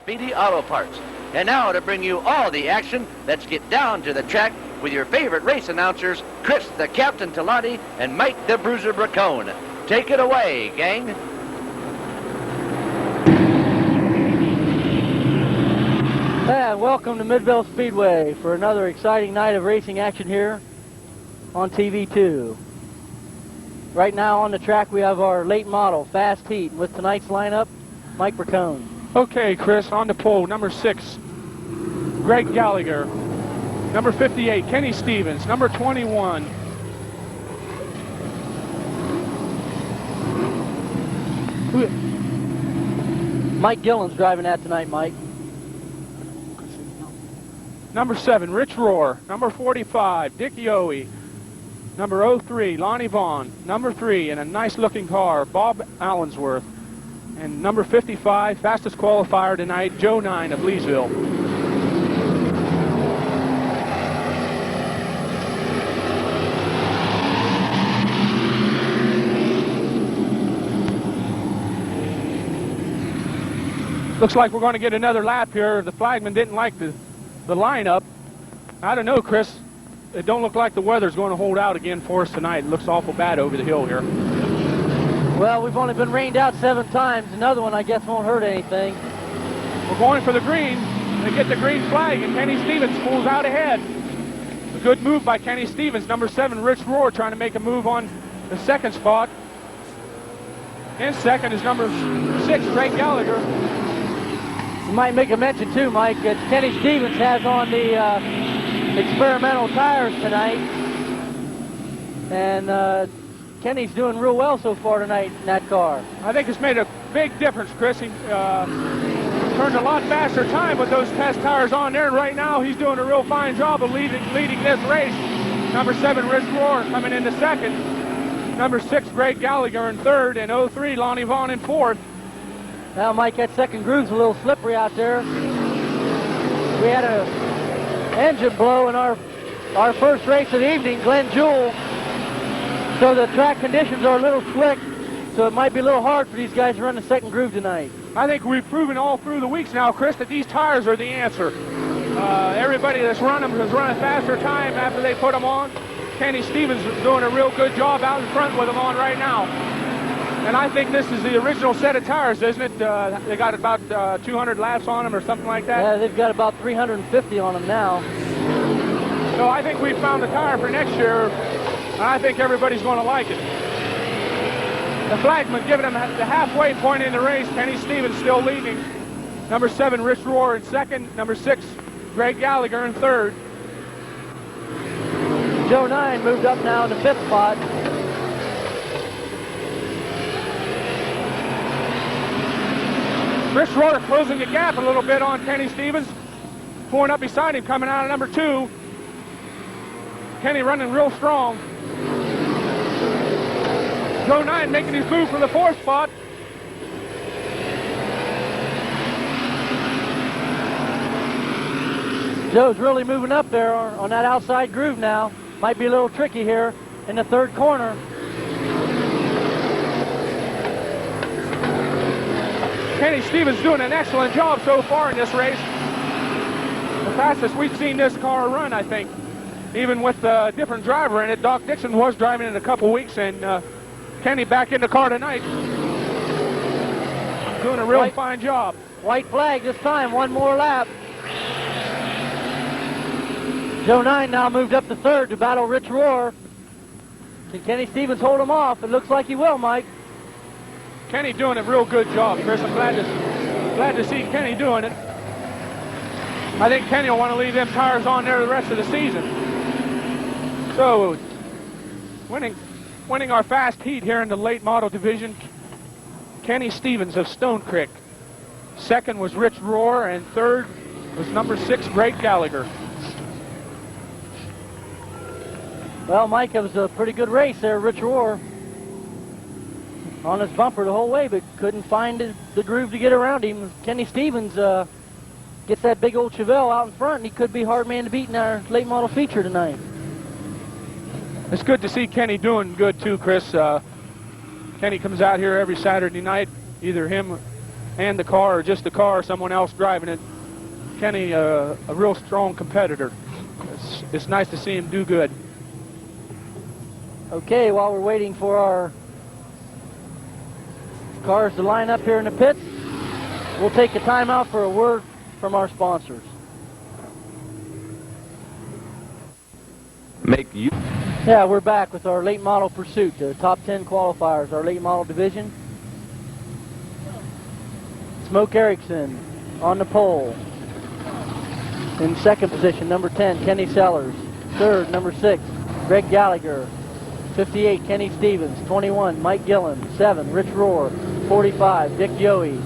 Speedy Auto Parts. And now to bring you all the action, let's get down to the track with your favorite race announcers, Chris the Captain Talati and Mike the Bruiser Bracone. Take it away, gang. And welcome to Midvale Speedway for another exciting night of racing action here on TV2. Right now on the track we have our late model Fast Heat. With tonight's lineup, Mike Bracone. Okay, Chris, on the pole, number 6, Greg Gallagher. Number 58, Kenny Stevens. Number 21, Mike Gillen's driving that tonight, Mike. number 7, Rich Rohr. Number 45, Dick Yowie. Number 03, Lonnie Vaughn. Number 3, in a nice-looking car, Bob Allensworth. And number 55, fastest qualifier tonight, Joe 9 of Leesville. Looks like we're going to get another lap here. The flagman didn't like the lineup. I don't know, Chris. It don't look like the weather's going to hold out again for us tonight. It looks awful bad over the hill here. Well, we've only been rained out 7 times. Another one, I guess, won't hurt anything. We're going for the green. They get the green flag, and Kenny Stevens pulls out ahead. A good move by Kenny Stevens. Number 7, Rich Rohr, trying to make a move on the second spot. In second is number 6, Greg Gallagher. You might make a mention, too, Mike, that Kenny Stevens has on the experimental tires tonight. And Kenny's doing real well so far tonight in that car. I think it's made a big difference, Chris. He turned a lot faster time with those test tires on there, and right now he's doing a real fine job of leading this race. Number 7, Rich Rohr, coming into second. Number 6, Greg Gallagher in third, and 03, Lonnie Vaughn in fourth. Now, Mike, that second groove's a little slippery out there. We had a engine blow in our first race of the evening, Glenn Jewell. So the track conditions are a little slick, so it might be a little hard for these guys to run the second groove tonight. I think we've proven all through the weeks now, Chris, that these tires are the answer. Everybody that's run them has run a faster time after they put them on. Kenny Stevens is doing a real good job out in front with them on right now. And I think this is the original set of tires, isn't it? They got about 200 laps on them or something like that? Yeah, they've got about 350 on them now. So I think we've found the tire for next year. I think everybody's going to like it. The flagman giving him the halfway point in the race. Kenny Stevens still leading. Number 7, Rich Rohr in second. Number 6, Greg Gallagher in third. Joe 9 moved up now in the 5th spot. Rich Rohr closing the gap a little bit on Kenny Stevens. Pulling up beside him, coming out of number 2. Kenny running real strong. Joe 9 making his move for the 4th spot. Joe's really moving up there on that outside groove now. Might be a little tricky here in the 3rd corner. Kenny Stevens doing an excellent job so far in this race. The fastest we've seen this car run, I think. Even with a different driver in it. Doc Dixon was driving in a couple weeks, and Kenny back in the car tonight. Doing a real fine job. White flag this time, one more lap. Joe 9 now moved up to 3rd to battle Rich Rohr. Can Kenny Stevens hold him off? It looks like he will, Mike. Kenny doing a real good job, Chris. I'm glad to see Kenny doing it. I think Kenny will want to leave them tires on there the rest of the season. So, winning our fast heat here in the late model division, Kenny Stevens of Stone Creek. Second was Rich Rohr, and third was number 6, Greg Gallagher. Well, Mike, it was a pretty good race there. Rich Rohr on his bumper the whole way, but couldn't find the groove to get around him. Kenny Stevens gets that big old Chevelle out in front, and he could be hard man to beat in our late model feature tonight. It's good to see Kenny doing good too, Chris. Kenny comes out here every Saturday night, either him and the car, or just the car, or someone else driving it. Kenny, a real strong competitor. It's nice to see him do good. Okay, while we're waiting for our cars to line up here in the pits, we'll take a timeout for a word from our sponsors. Yeah, we're back with our late model pursuit, the top 10 qualifiers, our late model division. Smoke Erickson on the pole. In second position, number 10, Kenny Sellers. Third, number 6, Greg Gallagher. 58, Kenny Stevens. 21, Mike Gillen. 7, Rich Rohr. 45, Dick Joey.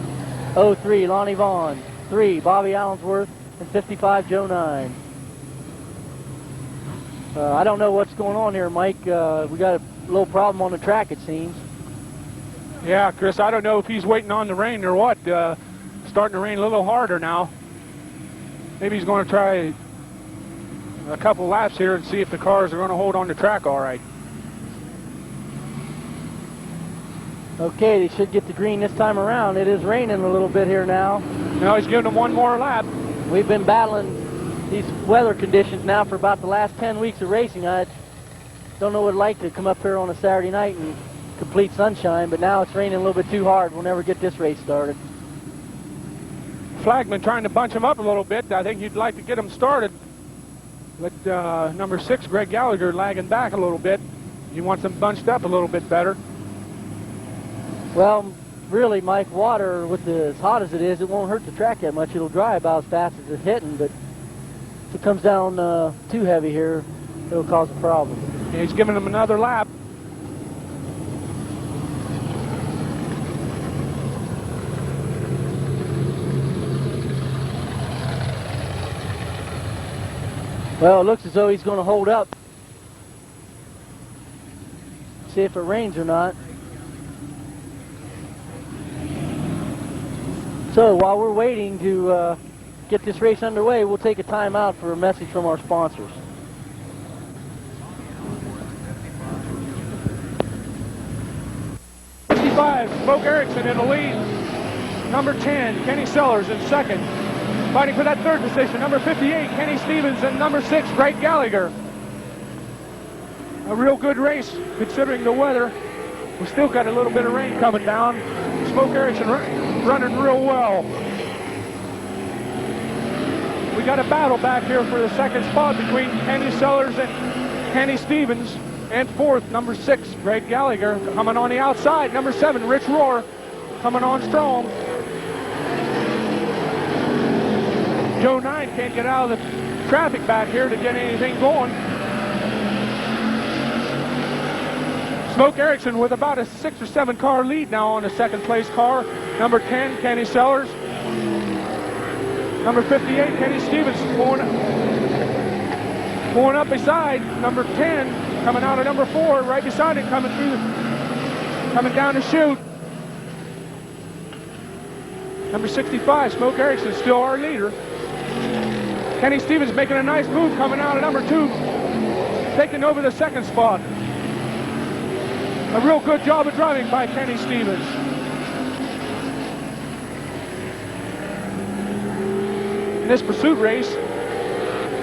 03, Lonnie Vaughn. 3, Bobby Allensworth. And 55, Joe 9. I don't know what's going on here, Mike. We got a little problem on the track, it seems. Yeah, Chris, I don't know if he's waiting on the rain or what. Starting to rain a little harder now. Maybe he's going to try a couple laps here and see if the cars are going to hold on the track all right. Okay, they should get the green this time around. It is raining a little bit here now. Now he's giving them one more lap. We've been battling these weather conditions now for about the last 10 weeks of racing. I don't know what it'd like to come up here on a Saturday night and complete sunshine, but now it's raining a little bit too hard. We'll never get this race started. Flagman trying to bunch him up a little bit. I think you'd like to get him started. But number 6, Greg Gallagher, lagging back a little bit. He wants them bunched up a little bit better. Well, really, Mike, water, with as hot as it is, it won't hurt the track that much. It'll dry about as fast as it's hitting, but if it comes down too heavy here, it'll cause a problem. Yeah, he's giving him another lap. Well, it looks as though he's going to hold up. See if it rains or not. So while we're waiting to get this race underway, we'll take a time out for a message from our sponsors. Smoke Erickson in the lead. Number 10, Kenny Sellers in second. Fighting for that third position, number 58, Kenny Stevens, and number 6, Greg Gallagher. A real good race, considering the weather. We still got a little bit of rain coming down. Smoke Erickson running real well. We got a battle back here for the second spot between Kenny Sellers and Kenny Stevens. And fourth, number 6, Greg Gallagher. Coming on the outside, number 7, Rich Rohr, coming on strong. Joe 9 can't get out of the traffic back here to get anything going. Smoke Erickson with about a 6 or 7 car lead now on the second place car. Number 10, Kenny Sellers. Number 58, Kenny Stevens going up beside number 10, coming out of number 4, right beside it, coming down the chute. Number 65, Smoke Erickson, still our leader. Kenny Stevens making a nice move, coming out of number 2, taking over the second spot. A real good job of driving by Kenny Stevens. In this pursuit race,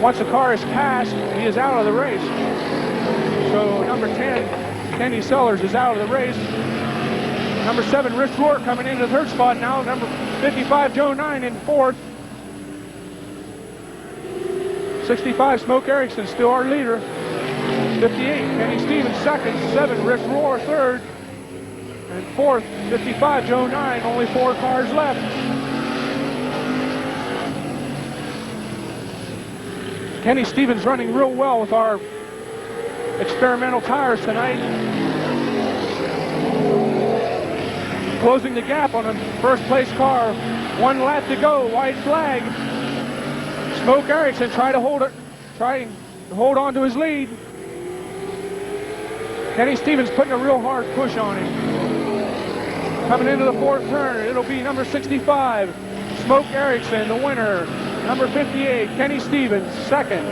once the car is passed, he is out of the race. So number 10, Kenny Sellers, is out of the race. Number 7, Rich Rohr, coming into the third spot now. Number 55, Joe 9 in fourth. 65, Smoke Erickson, still our leader. 58, Kenny Stevens second. 7, Rich Rohr third. And fourth, 55, Joe 9. Only 4 cars left. Kenny Stevens running real well with our experimental tires tonight. Closing the gap on the first place car. 1 lap to go, white flag. Smoke Erickson trying to hold on to his lead. Kenny Stevens putting a real hard push on him. Coming into the fourth turn, it'll be number 65, Smoke Erickson, the winner. Number 58, Kenny Stevens, second.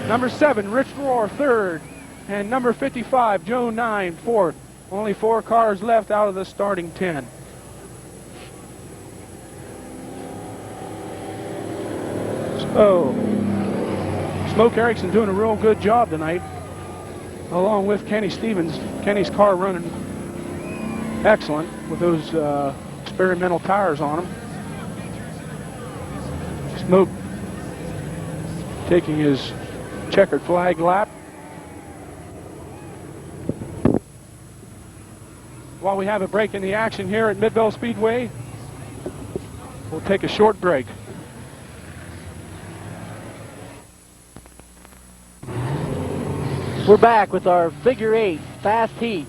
Number 7, Rich Rohr, third. And number 55, Joe 9, fourth. Only 4 cars left out of the starting 10. Oh, Smoke Erickson doing a real good job tonight, along with Kenny Stevens. Kenny's car running excellent with those experimental tires on them. Smoke taking his checkered flag lap. While we have a break in the action here at Midvale Speedway, we'll take a short break. We're back with our figure 8 fast heat.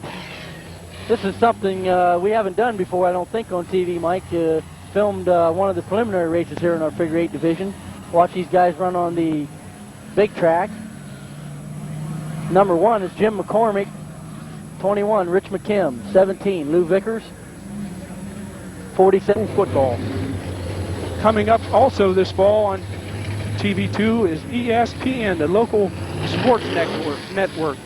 This is something we haven't done before, I don't think, on TV, Mike. Filmed one of the preliminary races here in our figure 8 division. Watch these guys run on the big track. Number 1 is Jim McCormick. 21, Rich McKim. 17, Lou Vickers. 47, football. Coming up also this fall on TV2 is ESPN, the local sports network.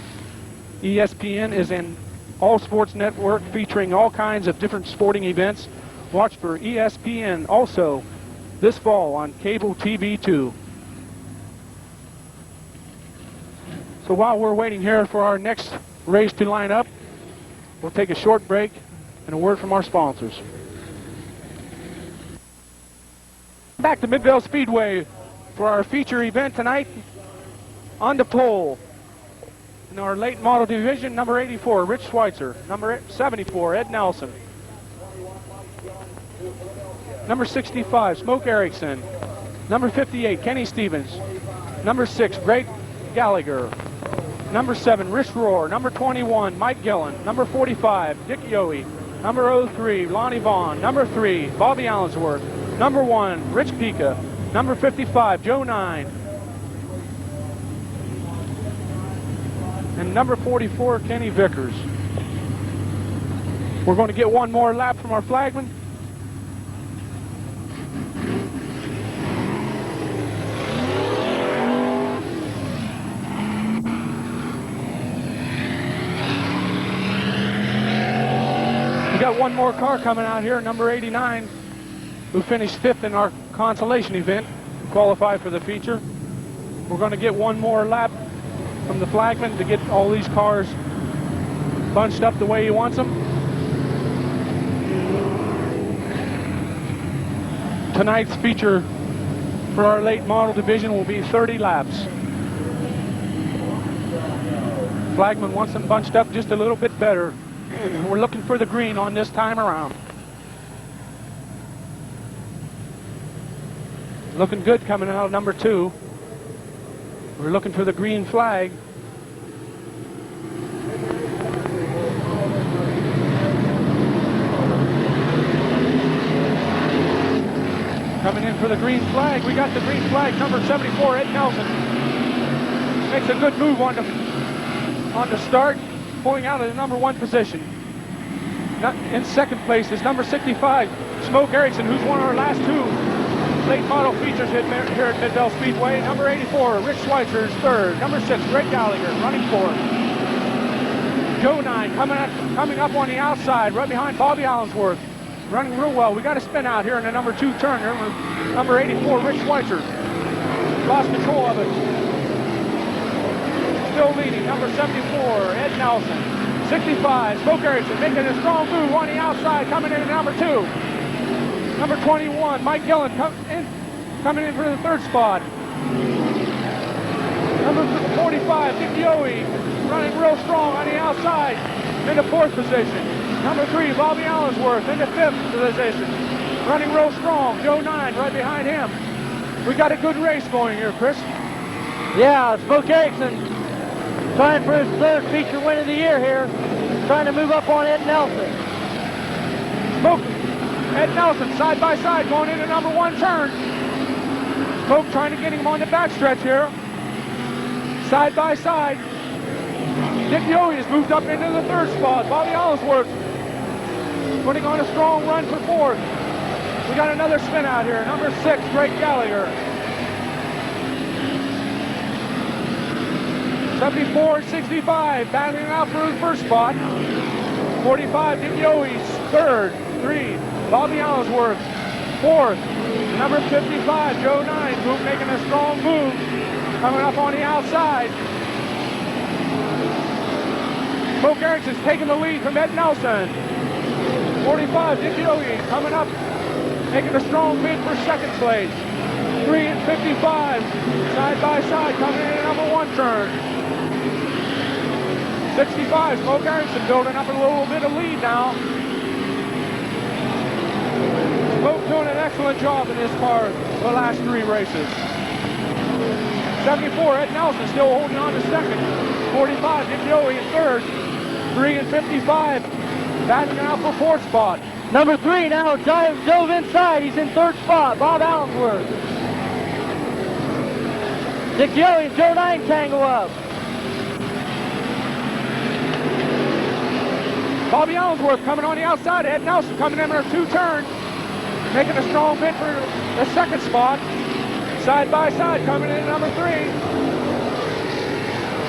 ESPN is an all-sports network featuring all kinds of different sporting events. Watch for ESPN also this fall on cable TV 2. So while we're waiting here for our next race to line up, we'll take a short break and a word from our sponsors. Back to Midvale Speedway for our feature event tonight. On the pole in our late model division, number 84, Rich Schweitzer. Number 74, Ed Nelson. Number 65, Smoke Erickson. Number 58, Kenny Stevens. Number 6, Greg Gallagher. Number 7, Rich Rohr. Number 21, Mike Gillen. Number 45, Dick Yohe. Number 03, Lonnie Vaughn. Number 3, Bobby Allensworth. Number 1, Rich Pica. Number 55, Joe 9. And number 44, Kenny Vickers. We're going to get one more lap from our flagman. We got one more car coming out here, number 89, who finished 5th in our consolation event, qualified for the feature. We're going to get one more lap from the flagman to get all these cars bunched up the way he wants them. Tonight's feature for our late model division will be 30 laps. Flagman wants them bunched up just a little bit better. We're looking for the green on this time around. Looking good coming out of number 2. We're looking for the green flag. Coming in for the green flag. We got the green flag, number 74, Ed Nelson. Makes a good move on the start, pulling out of the number 1 position. In second place is number 65, Smoke Erickson, who's won our last 2 late model features here at Midvale Speedway. Number 84, Rich Schweitzer is 3rd. Number 6, Greg Gallagher, running 4th. Joe 9 coming up on the outside, right behind Bobby Allensworth. Running real well. We got a spin out here in the number 2 turn. Number 84, Rich Schweitzer. Lost control of it. Still leading, number 74, Ed Nelson. 65, Smoke Erickson making a strong move on the outside, coming in at number 2. Number 21, Mike Gillen coming in for the 3rd spot. Number 45, Dick Yohe, running real strong on the outside in the 4th position. Number 3, Bobby Allensworth in the 5th position, running real strong. Joe 9 right behind him. We got a good race going here, Chris. Yeah, Smoke Erickson trying for his 3rd feature win of the year here, trying to move up on Ed Nelson. Ed Nelson side by side going into number 1 turn. Smoke trying to get him on the backstretch here. Side by side. Dick Yohe has moved up into the 3rd spot. Bobby Allensworth putting on a strong run for 4th. We got another spin out here. Number 6, Greg Gallagher. 74, 65, battling out for the 1st spot. 45, Dick Yohe, 3rd. 3, Bobby Allensworth, 4th. Number 55, Joe 9, making a strong move. Coming up on the outside. Smoke Erickson's taking the lead from Ed Nelson. 45, Dick Yogi coming up, making a strong bid for second place. 3 and 55, side by side, coming in at number 1 turn. 65, Smoke Erickson building up a little bit of lead now. Smoke doing an excellent job in this car the last 3 races. 74, Ed Nelson still holding on to second. 45, Dick Yogi in third. 3 and 55, battling out for 4th spot. Number 3 now dove inside. He's in 3rd spot. Bob Allensworth. Dick Yowie and Joe 9 tango up. Bobby Allensworth coming on the outside. Ed Nelson coming in our 2 turn, making a strong bid for the 2nd spot. Side by side coming in at number 3.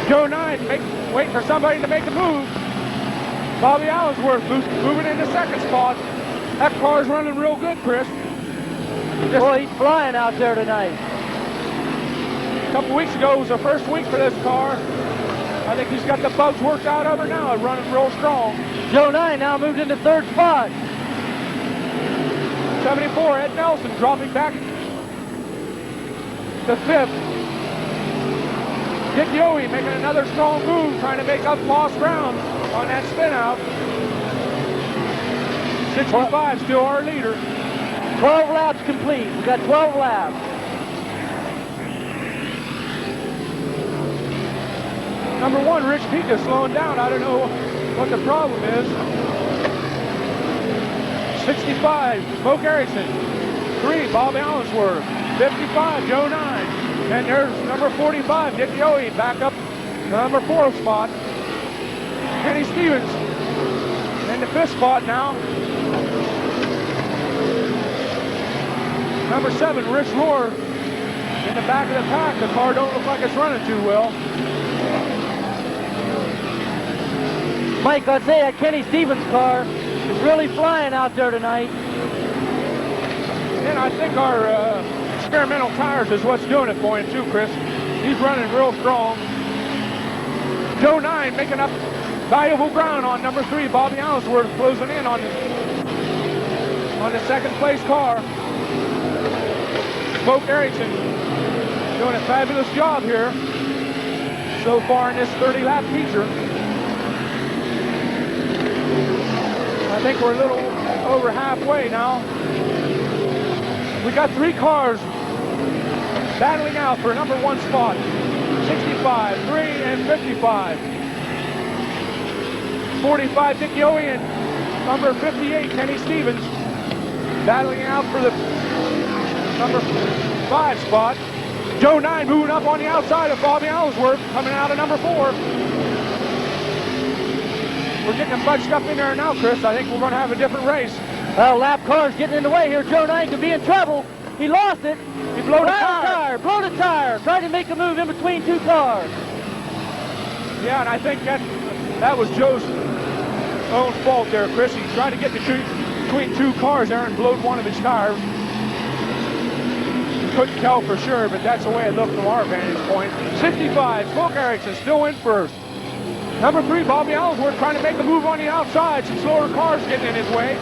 Joe 9 waiting for somebody to make a move. Bobby Allensworth moving into 2nd spot. That car's running real good, Chris. Boy, he's flying out there tonight. A couple weeks ago was the first week for this car. I think he's got the bugs worked out of her now and running real strong. Joe 9 now moved into 3rd spot. 74, Ed Nelson dropping back to 5th. Dick Yowie making another strong move, trying to make up lost ground on that spin out. 65 still our leader. 12 laps complete. We've got 12 laps. Number 1, Rich Pika slowing down. I don't know what the problem is. 65, Smoke Erickson. 3, Bob Allensworth. 55, Joe 9. And there's number 45, Dick Yowie, back up to number 4 spot. Kenny Stevens in the 5th spot now. Number 7, Rich Rohr in the back of the pack. The car don't look like it's running too well. Mike, I'd say that Kenny Stevens car is really flying out there tonight. And I think our experimental tires is what's doing it for him too, Chris. He's running real strong. Joe 9 making up valuable ground on number 3, Bobby Allensworth, closing in on the 2nd place car. Smoke Erickson doing a fabulous job here so far in this 30-lap feature. I think we're a little over halfway now. We got 3 cars battling out for number 1 spot. 65, 3, and 55. 45, Dick Yowie, and number 58, Kenny Stevens, battling out for the number 5 spot. Joe 9 moving up on the outside of Bobby Allensworth, coming out of number 4. We're getting them bunched up in there now, Chris. I think we're going to have a different race. Well, lap car's getting in the way here. Joe 9 could be in trouble. He lost it. He blew the tire. Blow the tire. Tried to make a move in between 2 cars. Yeah, and I think that was Joe's own fault there, Chris. He tried to get between 2 cars there and blowed one of his tires. Couldn't tell for sure, but that's the way it looked from our vantage point. 65, Smoke Erickson still in first. Number 3, Bobby Allensworth trying to make a move on the outside. Some slower cars getting in his way.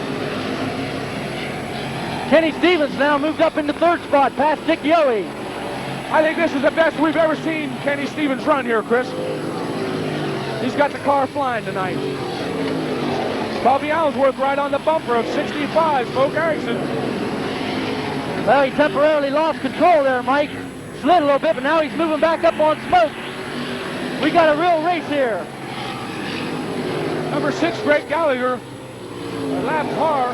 Kenny Stevens now moved up into 3rd spot past Dick Yowie. I think this is the best we've ever seen Kenny Stevens run here, Chris. He's got the car flying tonight. Bobby Allensworth right on the bumper of 65, Smoke Erickson. Well, he temporarily lost control there, Mike. Slid a little bit, but now he's moving back up on Smoke. We got a real race here. Number 6, Greg Gallagher, a lap car.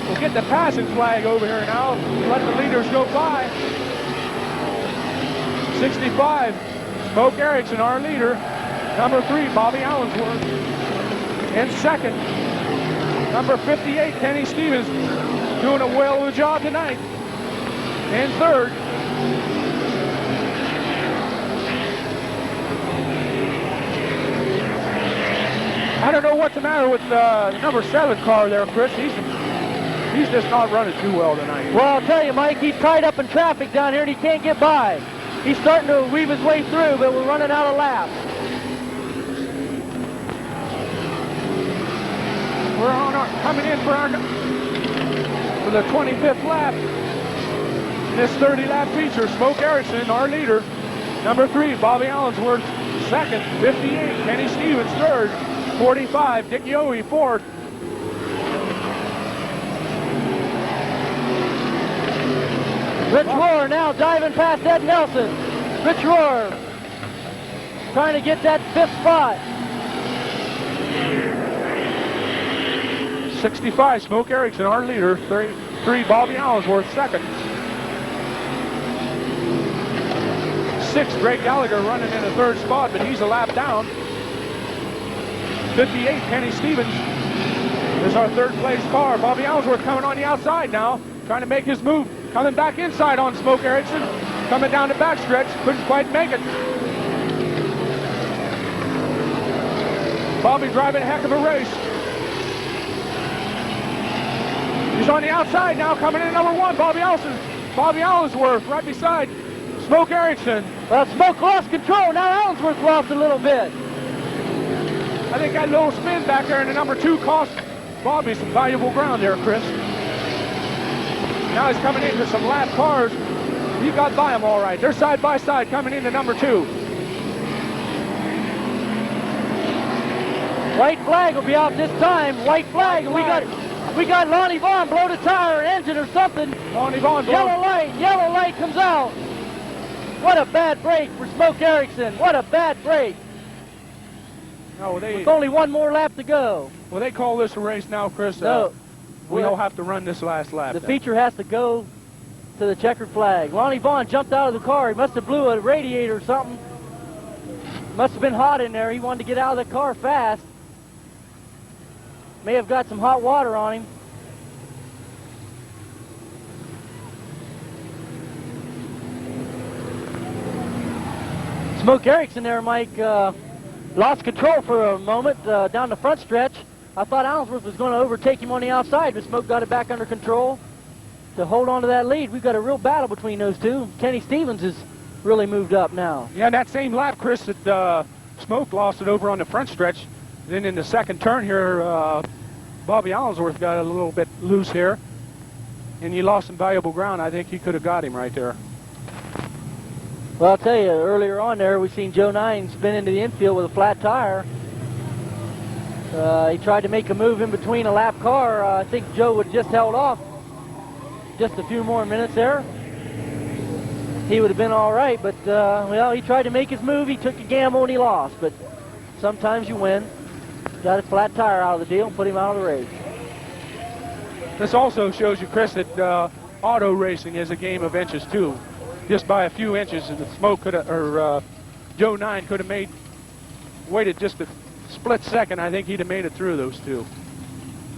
We'll get the passing flag over here now. Let the leaders go by. 65, Smoke Erickson, our leader. Number 3, Bobby Allensworth. In 2nd, number 58, Kenny Stevens, doing a well of a job tonight. In 3rd, I don't know what's the matter with the number 7 car there, Chris. He's He's just not running too well tonight. Well, I'll tell you, Mike, he's tied up in traffic down here and he can't get by. He's starting to weave his way through, but we're running out of laps. We're on coming in for the 25th lap. This 30-lap feature, Smoke Erickson, our leader. Number 3, Bobby Allensworth, second. 58, Kenny Stevens, third. 45, Dick Yohe, fourth. Rich Rohr now diving past Ed Nelson. Rich Rohr trying to get that 5th spot. 65, Smoke Erickson, our leader. 3, Bobby Allensworth, second. 6, Greg Gallagher running in the 3rd spot, but he's a lap down. 58, Kenny Stevens is our 3rd place car. Bobby Allensworth coming on the outside now, trying to make his move. Coming back inside on Smoke Erickson. Coming down the backstretch, couldn't quite make it. Bobby driving a heck of a race. He's on the outside now, coming in number 1, Bobby Allensworth, right beside Smoke Erickson. Well, Smoke lost control. Now Allensworth lost a little bit. I think that little spin back there in the number 2 cost Bobby some valuable ground there, Chris. Now he's coming into some lap cars. He got by them all right. They're side by side coming into number 2. White flag will be out this time. White flag. We got Lonnie Vaughn blowed a tire or engine or something. Lonnie Vaughn. Yellow light comes out. What a bad break for Smoke Erickson. What a bad break. No, With only one more lap to go. Well, they call this a race now, Chris. No. We all have to run this last lap. The feature has to go to the checkered flag. Lonnie Vaughn jumped out of the car. He must have blew a radiator or something. Must have been hot in there. He wanted to get out of the car fast. May have got some hot water on him. Smoke Erickson there, Mike, lost control for a moment down the front stretch. I thought Allensworth was going to overtake him on the outside, but Smoke got it back under control to hold on to that lead. We've got a real battle between those two. Kenny Stevens has really moved up now. Yeah, that same lap, Chris, that Smoke lost it over on the front stretch. Then in the second turn here, Bobby Allensworth got a little bit loose here, and he lost some valuable ground. I think he could have got him right there. Well, I'll tell you, earlier on there, we seen Joe Nine spin into the infield with a flat tire. He tried to make a move in between a lap car. I think Joe would have just held off just a few more minutes there. He would have been all right, but, well, he tried to make his move. He took a gamble and he lost, but sometimes you win. Got a flat tire out of the deal and put him out of the race. This also shows you, Chris, that auto racing is a game of inches, too. Just by a few inches, and the Smoke could have, or Joe Nine could have waited just a split second. I think he'd have made it through those two.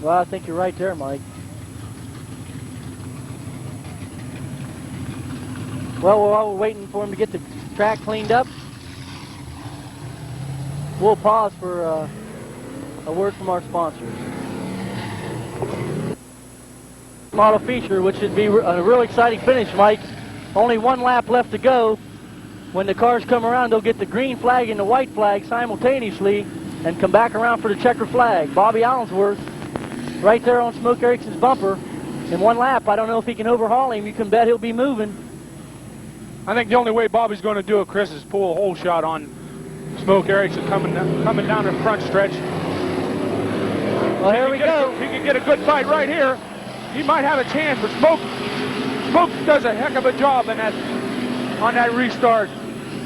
Well, I think you're right there, Mike. Well, while we're waiting for him to get the track cleaned up, we'll pause for a word from our sponsors. Model feature, which should be a real exciting finish, Mike. Only one lap left to go. When the cars come around, they'll get the green flag and the white flag simultaneously and come back around for the checker flag. Bobby Allensworth right there on Smoke Erickson's bumper. In one lap, I don't know if he can overhaul him. You can bet he'll be moving. I think the only way Bobby's going to do it, Chris, is pull a hole shot on Smoke Erickson coming down the front stretch. Well, here we go. He can get a good fight right here. He might have a chance, but Smoke does a heck of a job on that restart.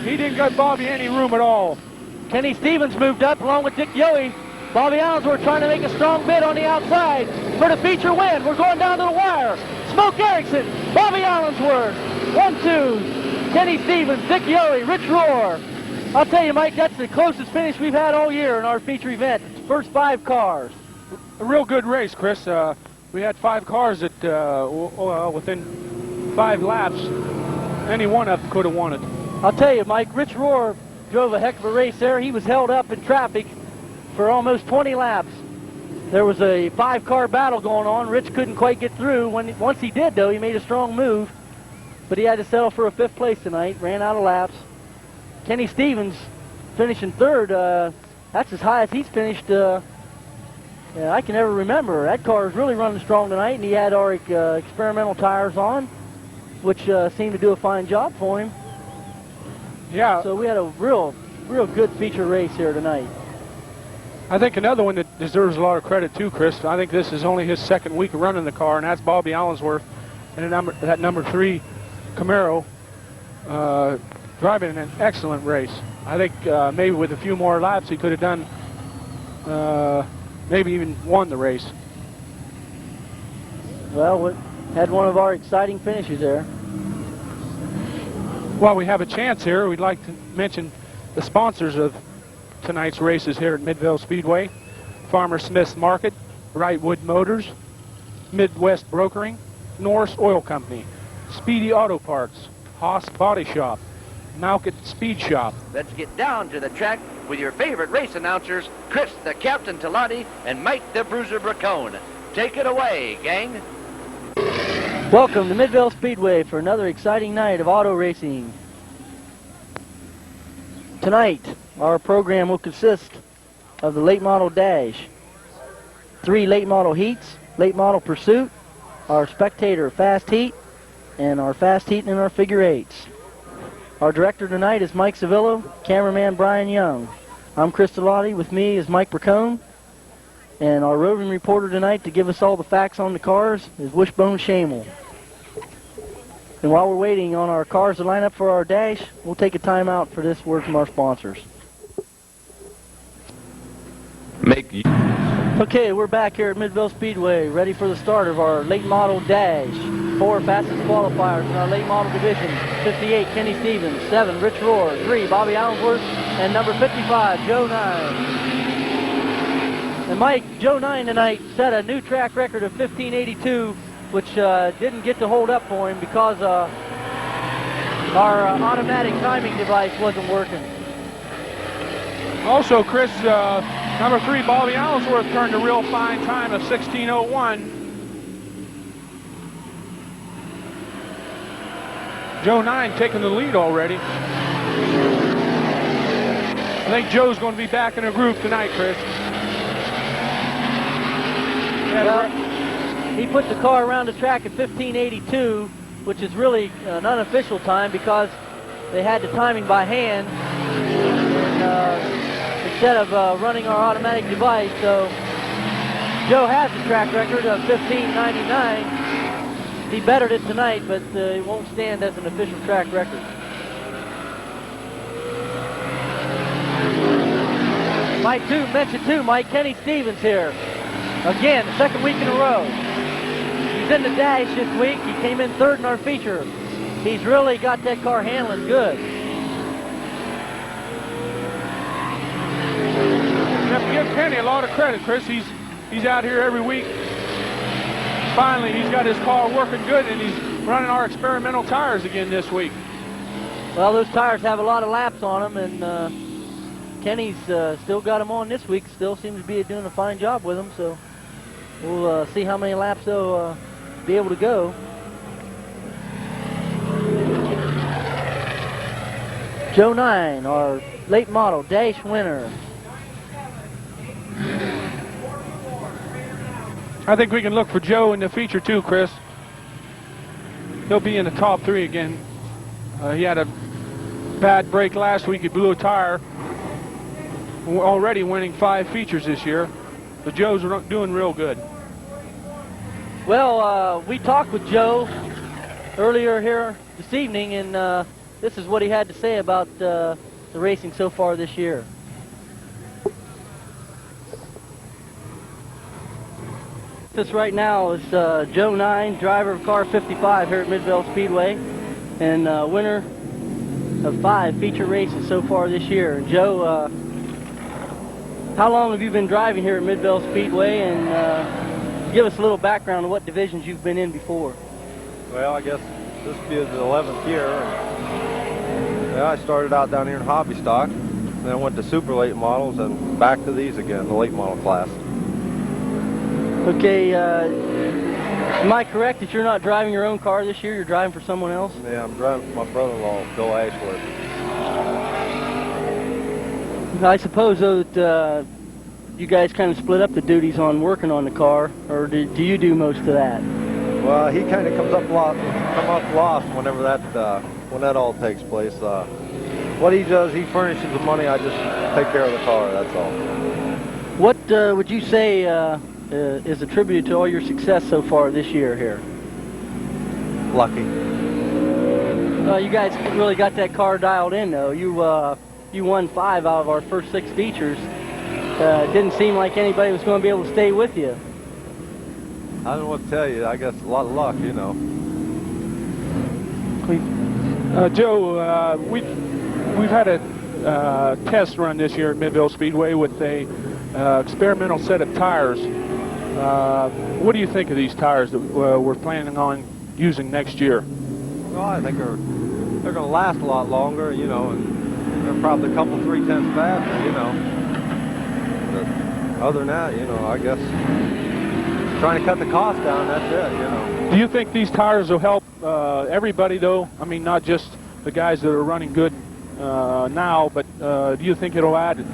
He didn't give Bobby any room at all. Kenny Stevens moved up along with Dick Yohe. Bobby Allensworth trying to make a strong bid on the outside for the feature win. We're going down to the wire. Smoke Erickson, Bobby Allensworth, 1-2. Kenny Stevens, Dick Yohe, Rich Rohr. I'll tell you, Mike, that's the closest finish we've had all year in our feature event. First 5 cars. A real good race, Chris. We had 5 cars that within 5 laps, any one of them could have won it. I'll tell you, Mike, Rich Rohr drove a heck of a race there. He was held up in traffic for almost 20 laps. There was a 5-car battle going on. Rich couldn't quite get through. Once he did, though, he made a strong move. But he had to settle for a 5th place tonight. Ran out of laps. Kenny Stevens finishing 3rd. That's as high as he's finished I can never remember. That car is really running strong tonight, and he had our experimental tires on, which seemed to do a fine job for him. Yeah. So we had a real good feature race here tonight. I think another one that deserves a lot of credit too, Chris. I think this is only his 2nd week of running the car, and that's Bobby Allensworth and that number 3 Camaro driving an excellent race. I think maybe with a few more laps he could have done, maybe even won the race. Well, we had one of our exciting finishes there. While we have a chance here, we'd like to mention the sponsors of tonight's races here at Midvale Speedway: Farmer Smith's Market, Wrightwood Motors, Midwest Brokering, Norris Oil Company, Speedy Auto Parts, Haas Body Shop, Malkett Speed Shop. Let's get down to the track with your favorite race announcers, Chris the Captain Talati and Mike the Bruiser Bracone. Take it away, gang. Welcome to Midvale Speedway for another exciting night of auto racing. Tonight, our program will consist of the late model dash, 3 late model heats, late model pursuit, our spectator fast heat, and our fast heat and our figure 8s. Our director tonight is Mike Savillo, cameraman Brian Young. I'm Chris Talati. With me is Mike Bracone. And our roving reporter tonight to give us all the facts on the cars is Wishbone Shamel. And while we're waiting on our cars to line up for our dash, we'll take a time out for this word from our sponsors. Okay, we're back here at Midvale Speedway, ready for the start of our late model dash. 4 fastest qualifiers in our late model division. 58, Kenny Stevens. 7, Rich Rohr. 3, Bobby Allensworth. And number 55, Joe 9. And Mike, Joe 9 tonight set a new track record of 1582, which didn't get to hold up for him because our automatic timing device wasn't working. Also, Chris, number 3 Bobby Allensworth turned a real fine time of 16:01. Joe 9 taking the lead already. I think Joe's going to be back in a groove tonight, Chris. Well, he put the car around the track at 1582, which is really an unofficial time because they had the timing by hand instead of running our automatic device. So Joe has the track record of 1599. He bettered it tonight, but it won't stand as an official track record. Mike Kenny Stevens here. Again, 2nd week in a row. He's in the dash this week. He came in 3rd in our feature. He's really got that car handling good. You have to give Kenny a lot of credit, Chris. He's out here every week. Finally, he's got his car working good, and he's running our experimental tires again this week. Well, those tires have a lot of laps on them, and Kenny's still got them on this week. Still seems to be doing a fine job with them, so we'll see how many laps they'll be able to go. Joe 9, our late model dash winner. I think we can look for Joe in the feature too, Chris. He'll be in the top 3 again. He had a bad break last week. He blew a tire. We're already winning 5 features this year. So Joe's doing real good. Well, we talked with Joe earlier here this evening, and this is what he had to say about the racing so far this year. This right now is Joe 9, driver of car 55 here at Midvale Speedway, and winner of 5 feature races so far this year. Joe, how long have you been driving here at Midvale Speedway, and give us a little background on what divisions you've been in before? Well, I guess this will be the 11th year. Yeah, I started out down here in hobby stock, then went to super late models and back to these again, the late model class. Okay, am I correct that you're not driving your own car this year? You're driving for someone else? Yeah, I'm driving for my brother-in-law, Bill Ashworth. I suppose, though, that you guys kind of split up the duties on working on the car, or do you do most of that? Well, he kind of comes up lost whenever when that all takes place. What he does, he furnishes the money. I just take care of the car. That's all. What would you say is attributed to all your success so far this year here? Lucky. You guys really got that car dialed in, though. You won 5 out of our first 6 features. It didn't seem like anybody was going to be able to stay with you. I don't know what to tell you. I guess a lot of luck, you know. Joe, we've had a test run this year at Midvale Speedway with a experimental set of tires. What do you think of these tires that we're planning on using next year? Well, I think they're going to last a lot longer, you know, and they're probably a couple 3/10 faster, you know. But other than that, you know, I guess trying to cut the cost down, that's it, you know. Do you think these tires will help everybody, though? I mean, not just the guys that are running good now, but do you think it'll add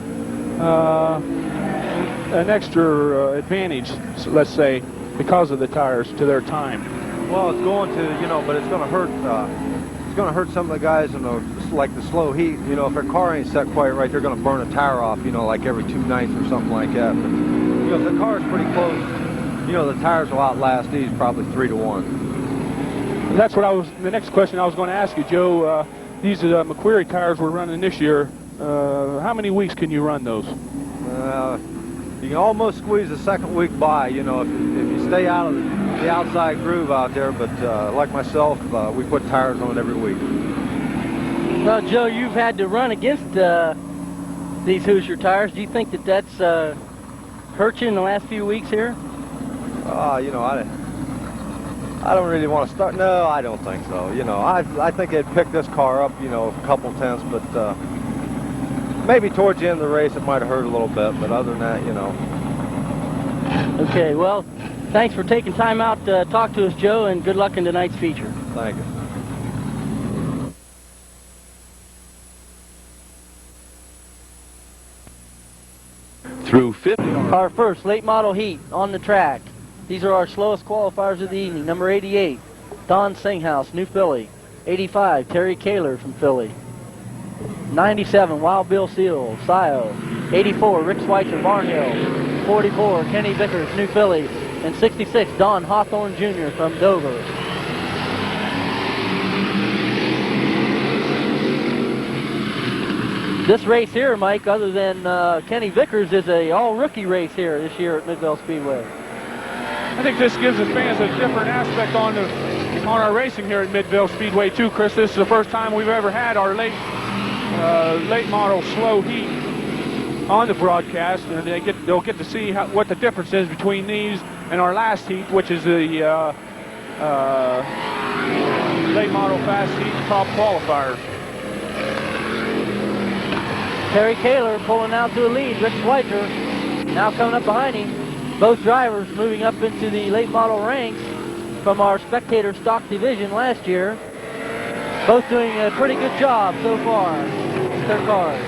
an extra advantage, let's say, because of the tires to their time? Well, it's going to, you know, but it's going to hurt. It's going to hurt some of the guys in like the slow heat. You know, if their car ain't set quite right, they're going to burn a tire off. You know, like every 2 nights or something like that. But you know, if the car's pretty close, you know, the tires will outlast these probably 3 to 1. That's what the next question I was going to ask you, Joe. These McQuarrie tires we're running this year. How many weeks can you run those? You can almost squeeze the second week by, you know, if you stay out of the outside groove out there. But like myself, we put tires on it every week. Well, Joe, you've had to run against these Hoosier tires. Do you think that that's hurt you in the last few weeks here? You know, I don't really want to start. No, I don't think so. You know, I think they'd pick this car up, you know, a couple tenths, but maybe towards the end of the race it might have hurt a little bit, but other than that, you know. Okay, well, thanks for taking time out to talk to us, Joe, and good luck in tonight's feature. Thank you. Through 50. Our first late model heat on the track. These are our slowest qualifiers of the evening. Number 88, Don Singhouse, New Philly. 85, Terry Kaler from Philly. 97, Wild Bill Seal, Scio. 84, Rick Schweitzer, Barnhill. 44, Kenny Vickers, New Philly. And 66, Don Hawthorne Jr. from Dover. This race here, Mike, other than Kenny Vickers, is a all-rookie race here this year at Midvale Speedway. I think this gives the fans a different aspect on our racing here at Midvale Speedway too, Chris. This is the first time we've ever had our late model slow heat on the broadcast, and they'll get to see what the difference is between these and our last heat, which is the late model fast heat top qualifier. Terry Kaler pulling out to a lead. Rick Schweitzer now coming up behind him. Both drivers moving up into the late model ranks from our spectator stock division last year. Both doing a pretty good job so far with their cars.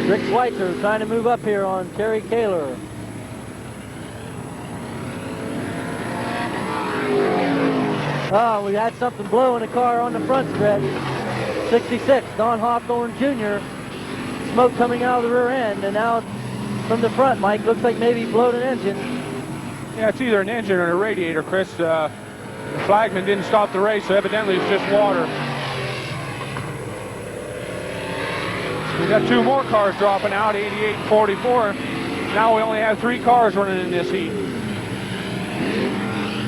Rick Schweitzer trying to move up here on Terry Kaler. Oh, we had something blow in the car on the front stretch. 66, Don Hawthorne Jr. Smoke coming out of the rear end, and now from the front, Mike, looks like maybe he blowed an engine. Yeah, it's either an engine or a radiator, Chris. The flagman didn't stop the race, so evidently it's just water. We got 2 more cars dropping out, 88 and 44. Now we only have 3 cars running in this heat.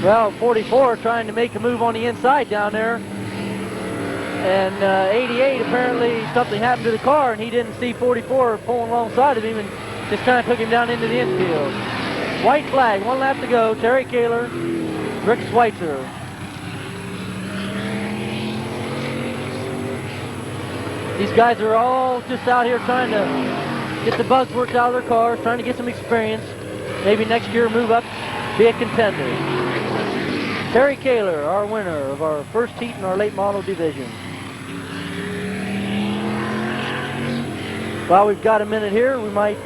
Well, 44 trying to make a move on the inside down there. And 88, apparently something happened to the car, and he didn't see 44 pulling alongside of him, and just kind of took him down into the infield. White flag, 1 lap to go. Terry Kaler, Rick Schweitzer. These guys are all just out here trying to get the bugs worked out of their cars, trying to get some experience. Maybe next year move up, be a contender. Terry Kaler, our winner of our first heat in our late model division. While we've got a minute here, we might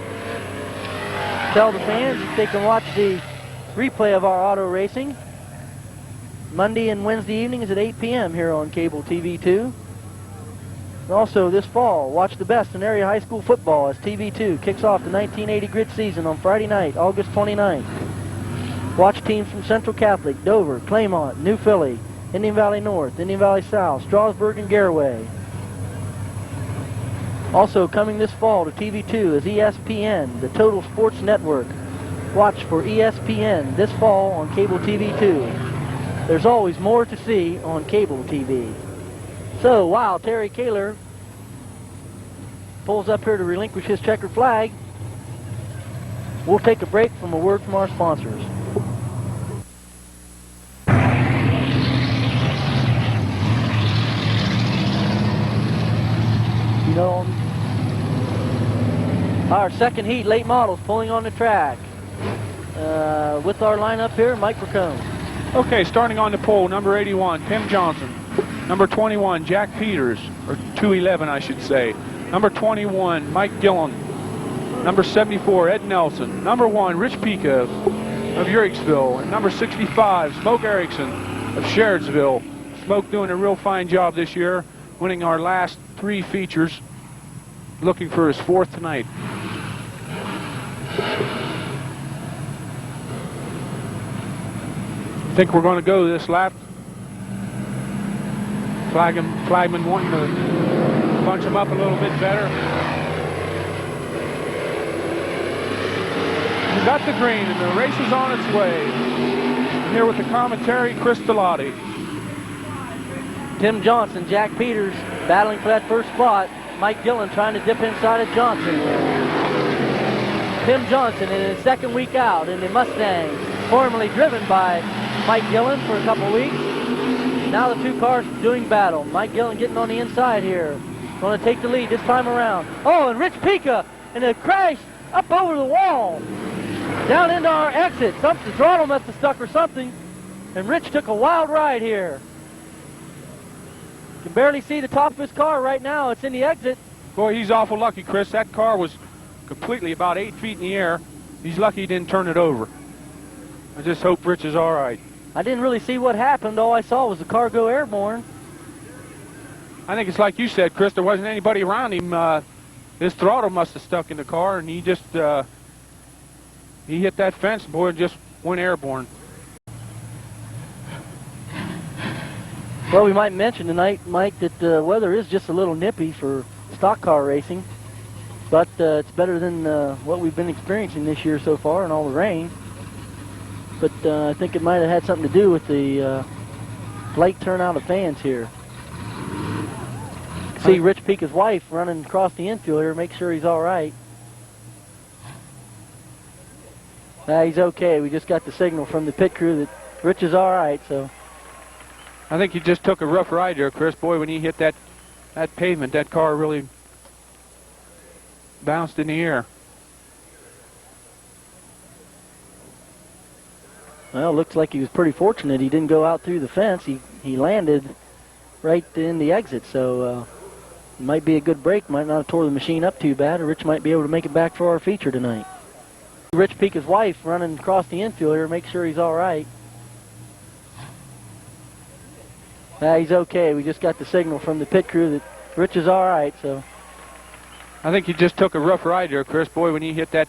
tell the fans that they can watch the replay of our auto racing. Monday and Wednesday evenings at 8 p.m. here on Cable TV 2. And also this fall, watch the best in area high school football as TV2 kicks off the 1980 grid season on Friday night, August 29th. Watch teams from Central Catholic, Dover, Claymont, New Philly, Indian Valley North, Indian Valley South, Strasburg, and Garaway. Also coming this fall to TV2 is ESPN, the Total Sports Network. Watch for ESPN this fall on Cable TV 2. There's always more to see on cable TV. So while Terry Kaler pulls up here to relinquish his checkered flag, we'll take a break from a word from our sponsors. You know, our second heat, late models pulling on the track. With our lineup here, Mike Bracone. Okay, starting on the pole, number 81, Tim Johnson. Number 21, Jack Peters, or 211, I should say. Number 21, Mike Gillen. Number 74, Ed Nelson. Number 1, Rich Pica of Uricksville. And number 65, Smoke Erickson of Sherrodsville. Smoke doing a real fine job this year, winning our last 3 features, looking for his 4th tonight. I think we're going to go this lap. Flagman wanting to punch him up a little bit better. We got the green and the race is on its way. I'm here with the commentary, Chris Delotti. Tim Johnson, Jack Peters battling for that first spot. Mike Gillen trying to dip inside of Johnson. Tim Johnson in his second week out in the Mustang, formerly driven by Mike Gillen for a couple weeks. Now the 2 cars doing battle. Mike Gillen getting on the inside here. Going to take the lead this time around. Oh, and Rich Pica in a crash up over the wall. Down into our exit. The throttle must have stuck or something. And Rich took a wild ride here. You can barely see the top of his car right now. It's in the exit. Boy, he's awful lucky, Chris. That car was completely about 8 feet in the air. He's lucky he didn't turn it over. I just hope Rich is all right. I didn't really see what happened. All I saw was the car go airborne. I think it's like you said, Chris. There wasn't anybody around him. His throttle must have stuck in the car, and he just he hit that fence, boy, and just went airborne. Well, we might mention tonight, Mike, that the weather is just a little nippy for stock car racing, but it's better than what we've been experiencing this year so far and all the rain. But I think it might have had something to do with the late turnout of fans here. See Rich Pica's wife running across the infield here, make sure he's all right. He's okay. We just got the signal from the pit crew that Rich is all right. So I think he just took a rough ride there, Chris. Boy, when he hit that pavement, that car really bounced in the air. Well, looks like he was pretty fortunate. He didn't go out through the fence. He landed right in the exit, so it might be a good break. Might not have tore the machine up too bad, or Rich might be able to make it back for our feature tonight. Rich Pica's wife running across the infield here, make sure he's all right. He's okay. We just got the signal from the pit crew that Rich is all right, so I think he just took a rough ride there, Chris. Boy, when he hit that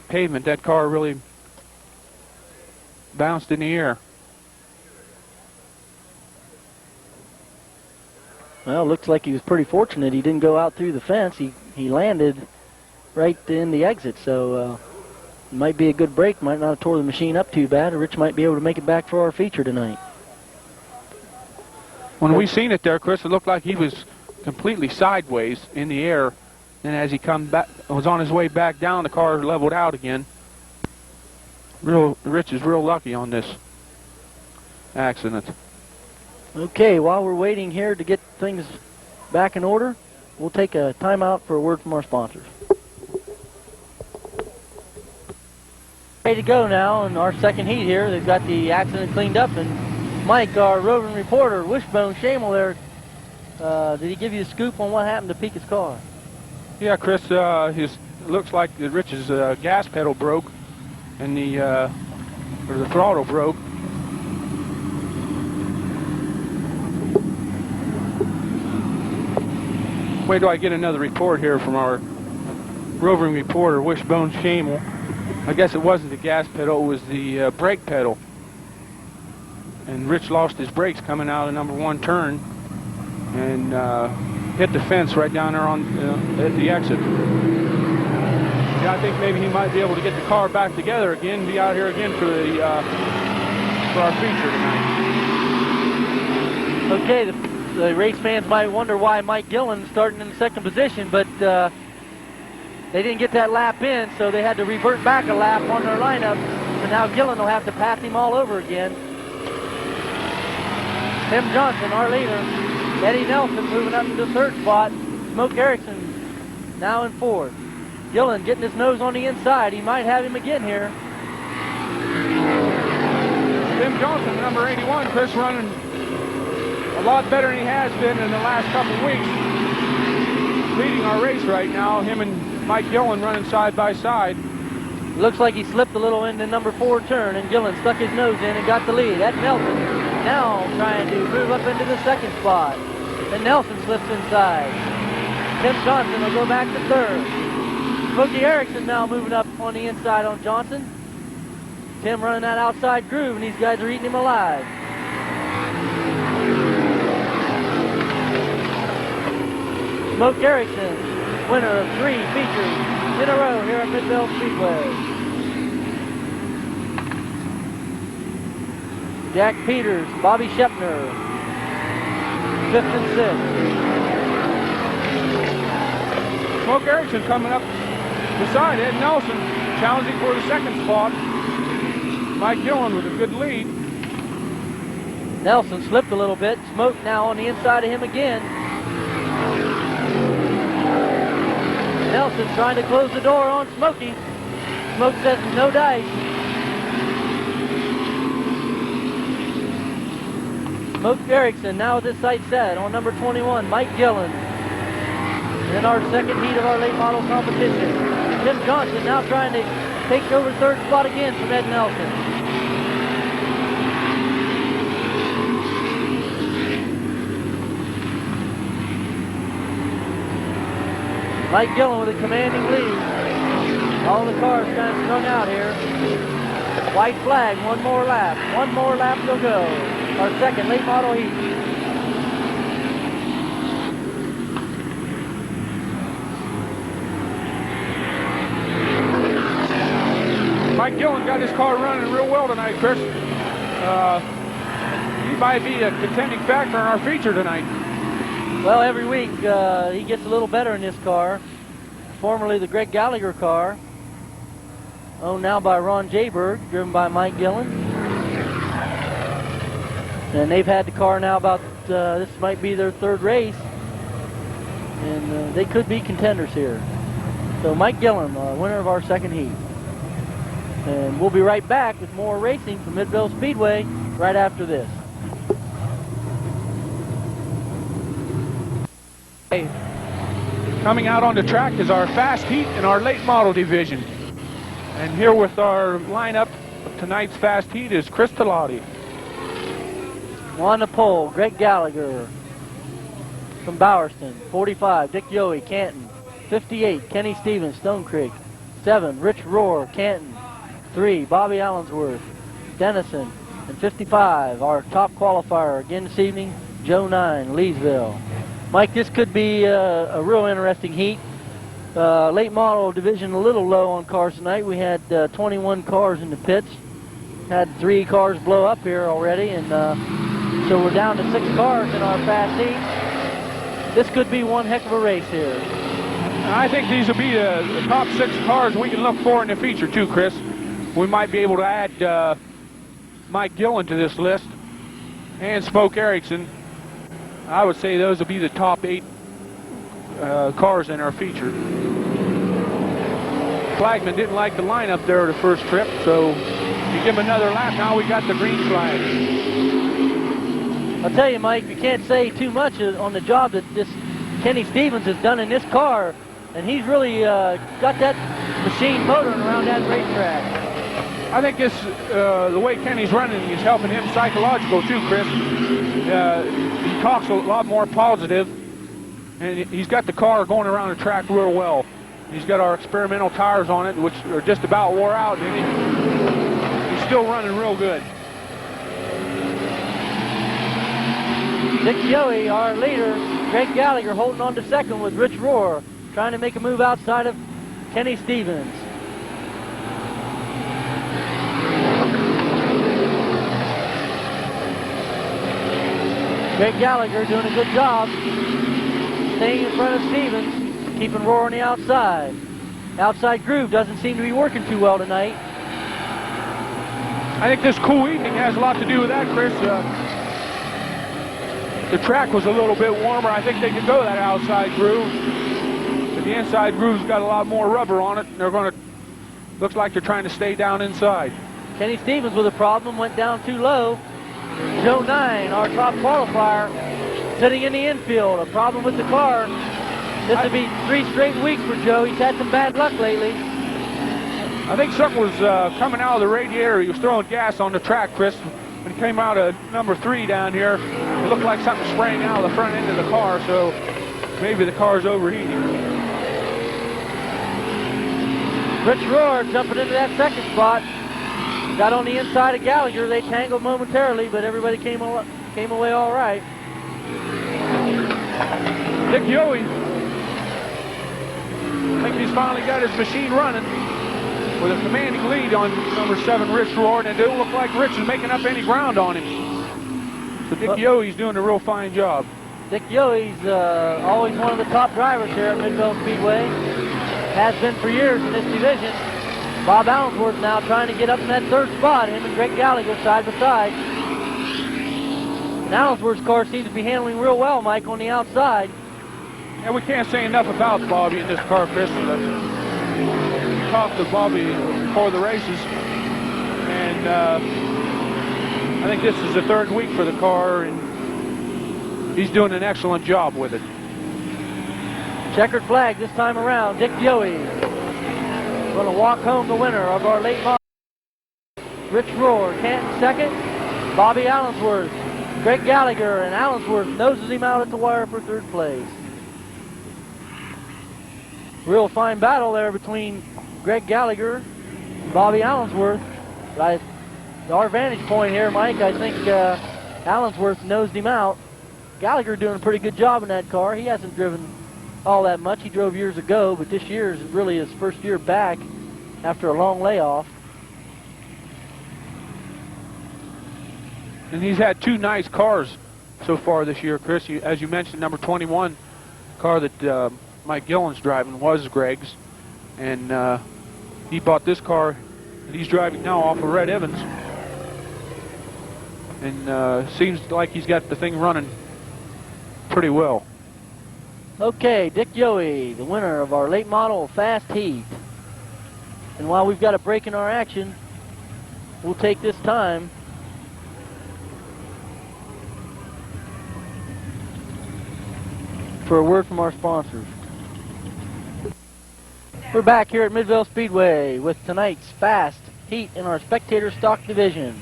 pavement, that car really bounced in the air. Well, looks like he was pretty fortunate. He didn't go out through the fence. He landed right in the exit, so it might be a good break. Might not have tore the machine up too bad, or Rich might be able to make it back for our feature tonight. When we seen it there, Chris, it looked like he was completely sideways in the air. And as he come back, was on his way back down, the car leveled out again. Rich is real lucky on this accident. Okay, while we're waiting here to get things back in order, we'll take a timeout for a word from our sponsors. Ready to go now in our second heat here. They've got the accident cleaned up, and Mike, our roving reporter, Wishbone Shamel there, did he give you a scoop on what happened to Pika's car? Yeah, Chris, looks like Rich's gas pedal broke, and the throttle broke. Wait till I get another report here from our roving reporter, Wishbone Shamel. I guess it wasn't the gas pedal, it was the brake pedal. And Rich lost his brakes coming out of number 1 turn and hit the fence right down there at the exit. Yeah, I think maybe he might be able to get the car back together again, be out here again for our feature tonight. Okay, the race fans might wonder why Mike Gillen starting in the second position, but they didn't get that lap in, so they had to revert back a lap on their lineup, so now Gillen will have to pass him all over again. Tim Johnson, our leader. Eddie Nelson moving up to the 3rd spot. Smoke Erickson now in 4th. Gillen getting his nose on the inside. He might have him again here. Tim Johnson, number 81, Chris, running a lot better than he has been in the last couple of weeks. Leading our race right now, him and Mike Gillen running side by side. Looks like he slipped a little in the number 4 turn, and Gillen stuck his nose in and got the lead. That's Nelson now trying to move up into the 2nd spot. And Nelson slips inside. Tim Johnson will go back to 3rd. Smokey Erickson now moving up on the inside on Johnson. Tim running that outside groove, and these guys are eating him alive. Smoke Erickson, winner of 3 features in a row here at Midvale Speedway. Jack Peters, Bobby Shepner, 5th and 6th. Smoke Erickson coming up beside Ed Nelson, challenging for the 2nd spot. Mike Gillen with a good lead. Nelson slipped a little bit. Smoke now on the inside of him again. Nelson trying to close the door on Smokey. Smoke says no dice. Smoke Erickson now with his sight set on number 21, Mike Gillen. In our second heat of our late model competition. Tim Johnson now trying to take over 3rd spot again from Ed Nelson. Mike Gillen with a commanding lead. All the cars kind of strung out here. White flag, 1 more lap. 1 more lap to go. Our second late model heat. Mike Gillen got his car running real well tonight, Chris. He might be a contending factor in our feature tonight. Well, every week he gets a little better in this car. Formerly the Greg Gallagher car. Owned now by Ron Jayberg, driven by Mike Gillen. And they've had the car now about, this might be their 3rd race. And they could be contenders here. So Mike Gillen, winner of our second heat. And we'll be right back with more racing from Midvale Speedway right after this. Coming out on the track is our fast heat in our late model division. And here with our lineup of tonight's fast heat is Chris Talati. On the pole, Greg Gallagher from Bowerston. 45, Dick Yohe, Canton. 58, Kenny Stevens, Stone Creek. 7, Rich Rohr, Canton. 3, Bobby Allensworth, Denison. And 55, our top qualifier again this evening, Joe 9, Leesville. Mike, this could be a real interesting heat. Late model division a little low on cars tonight. We had 21 cars in the pits. Had 3 cars blow up here already, and So we're down to 6 cars in our fast heat. This could be one heck of a race here. I think these will be the top 6 cars we can look for in the feature too, Chris. We might be able to add Mike Gillen to this list and Smoke Erickson. I would say those will be the top 8 cars in our feature. Flagman didn't like the lineup there the first trip, so you give him another lap. Now we got the green flag. I'll tell you, Mike, you can't say too much on the job that this Kenny Stevens has done in this car, and he's really got that machine motoring around that racetrack. I think this, the way Kenny's running is helping him psychological too, Chris. He talks a lot more positive, and he's got the car going around the track real well. He's got our experimental tires on it, which are just about wore out, and he's still running real good. Dick Yohe, our leader, Greg Gallagher holding on to second with Rich Rohr, trying to make a move outside of Kenny Stevens. Greg Gallagher doing a good job staying in front of Stevens, keeping Rohr on the outside. Outside groove doesn't seem to be working too well tonight. I think this cool evening has a lot to do with that, Chris. The track was a little bit warmer. I think they could go that outside groove. But the inside groove's got a lot more rubber on it, and they're going to, looks like they're trying to stay down inside. Kenny Stevens with a problem, went down too low. Joe 9, our top qualifier, sitting in the infield. A problem with the car. This will be 3 straight weeks for Joe. He's had some bad luck lately. I think something was coming out of the radiator. He was throwing gas on the track, Chris. When he came out of number 3 down here, it looked like something spraying out of the front end of the car, so maybe the car's overheating. Rich Rohr jumping into that second spot. Got on the inside of Gallagher. They tangled momentarily, but everybody came away all right. Dick Yohe, I think he's finally got his machine running with a commanding lead on number 7, Rich Rohr, and it don't look like Rich is making up any ground on him. So Dick Yohe's doing a real fine job. Dick Yohe's always one of the top drivers here at Midvale Speedway. Has been for years in this division. Bob Allensworth now trying to get up in that 3rd spot. Him and Greg Gallagher side by side. And Allensworth's car seems to be handling real well, Mike, on the outside. Yeah, we can't say enough about Bobby in this car, Chris. We talked to Bobby before the races, and I think this is the 3rd week for the car, and he's doing an excellent job with it. Checkered flag this time around. Dick Yohe going to walk home the winner of our late model. Rich Rohr, Canton second. Bobby Allensworth, Greg Gallagher, and Allensworth noses him out at the wire for 3rd place. Real fine battle there between Greg Gallagher and Bobby Allensworth. But our vantage point here, Mike, I think Allensworth nosed him out. Gallagher doing a pretty good job in that car. He hasn't driven all that much. He drove years ago, but this year is really his first year back after a long layoff. And he's had 2 nice cars so far this year, Chris. As you mentioned, number 21 car that Mike Gillen's driving was Greg's, and he bought this car that he's driving now off of Red Evans, and seems like he's got the thing running pretty well. Okay, Dick Yohe, the winner of our late model fast heat. And while we've got a break in our action, we'll take this time for a word from our sponsors. We're back here at Midvale Speedway with tonight's fast heat in our spectator stock division.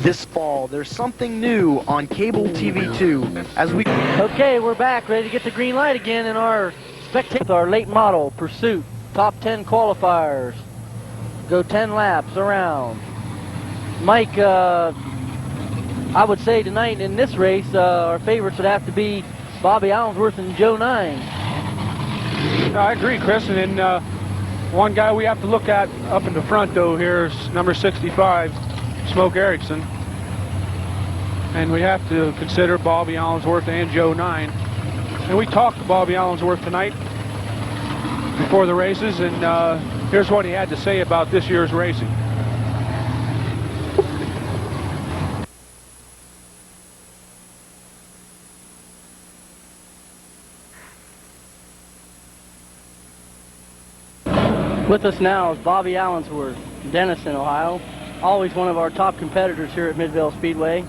This fall, there's something new on cable TV 2 as we... Okay, we're back, ready to get the green light again in our spectator with our late model pursuit. Top 10 qualifiers. Go 10 laps around. Mike, I would say tonight in this race, our favorites would have to be Bobby Allensworth and Joe 9. I agree, Chris, and then One guy we have to look at up in the front, though, here is number 65, Smoke Erickson. And we have to consider Bobby Allensworth and Joe 9. And we talked to Bobby Allensworth tonight before the races, and here's what he had to say about this year's racing. With us now is Bobby Allensworth, Denison, Ohio. Always one of our top competitors here at Midvale Speedway.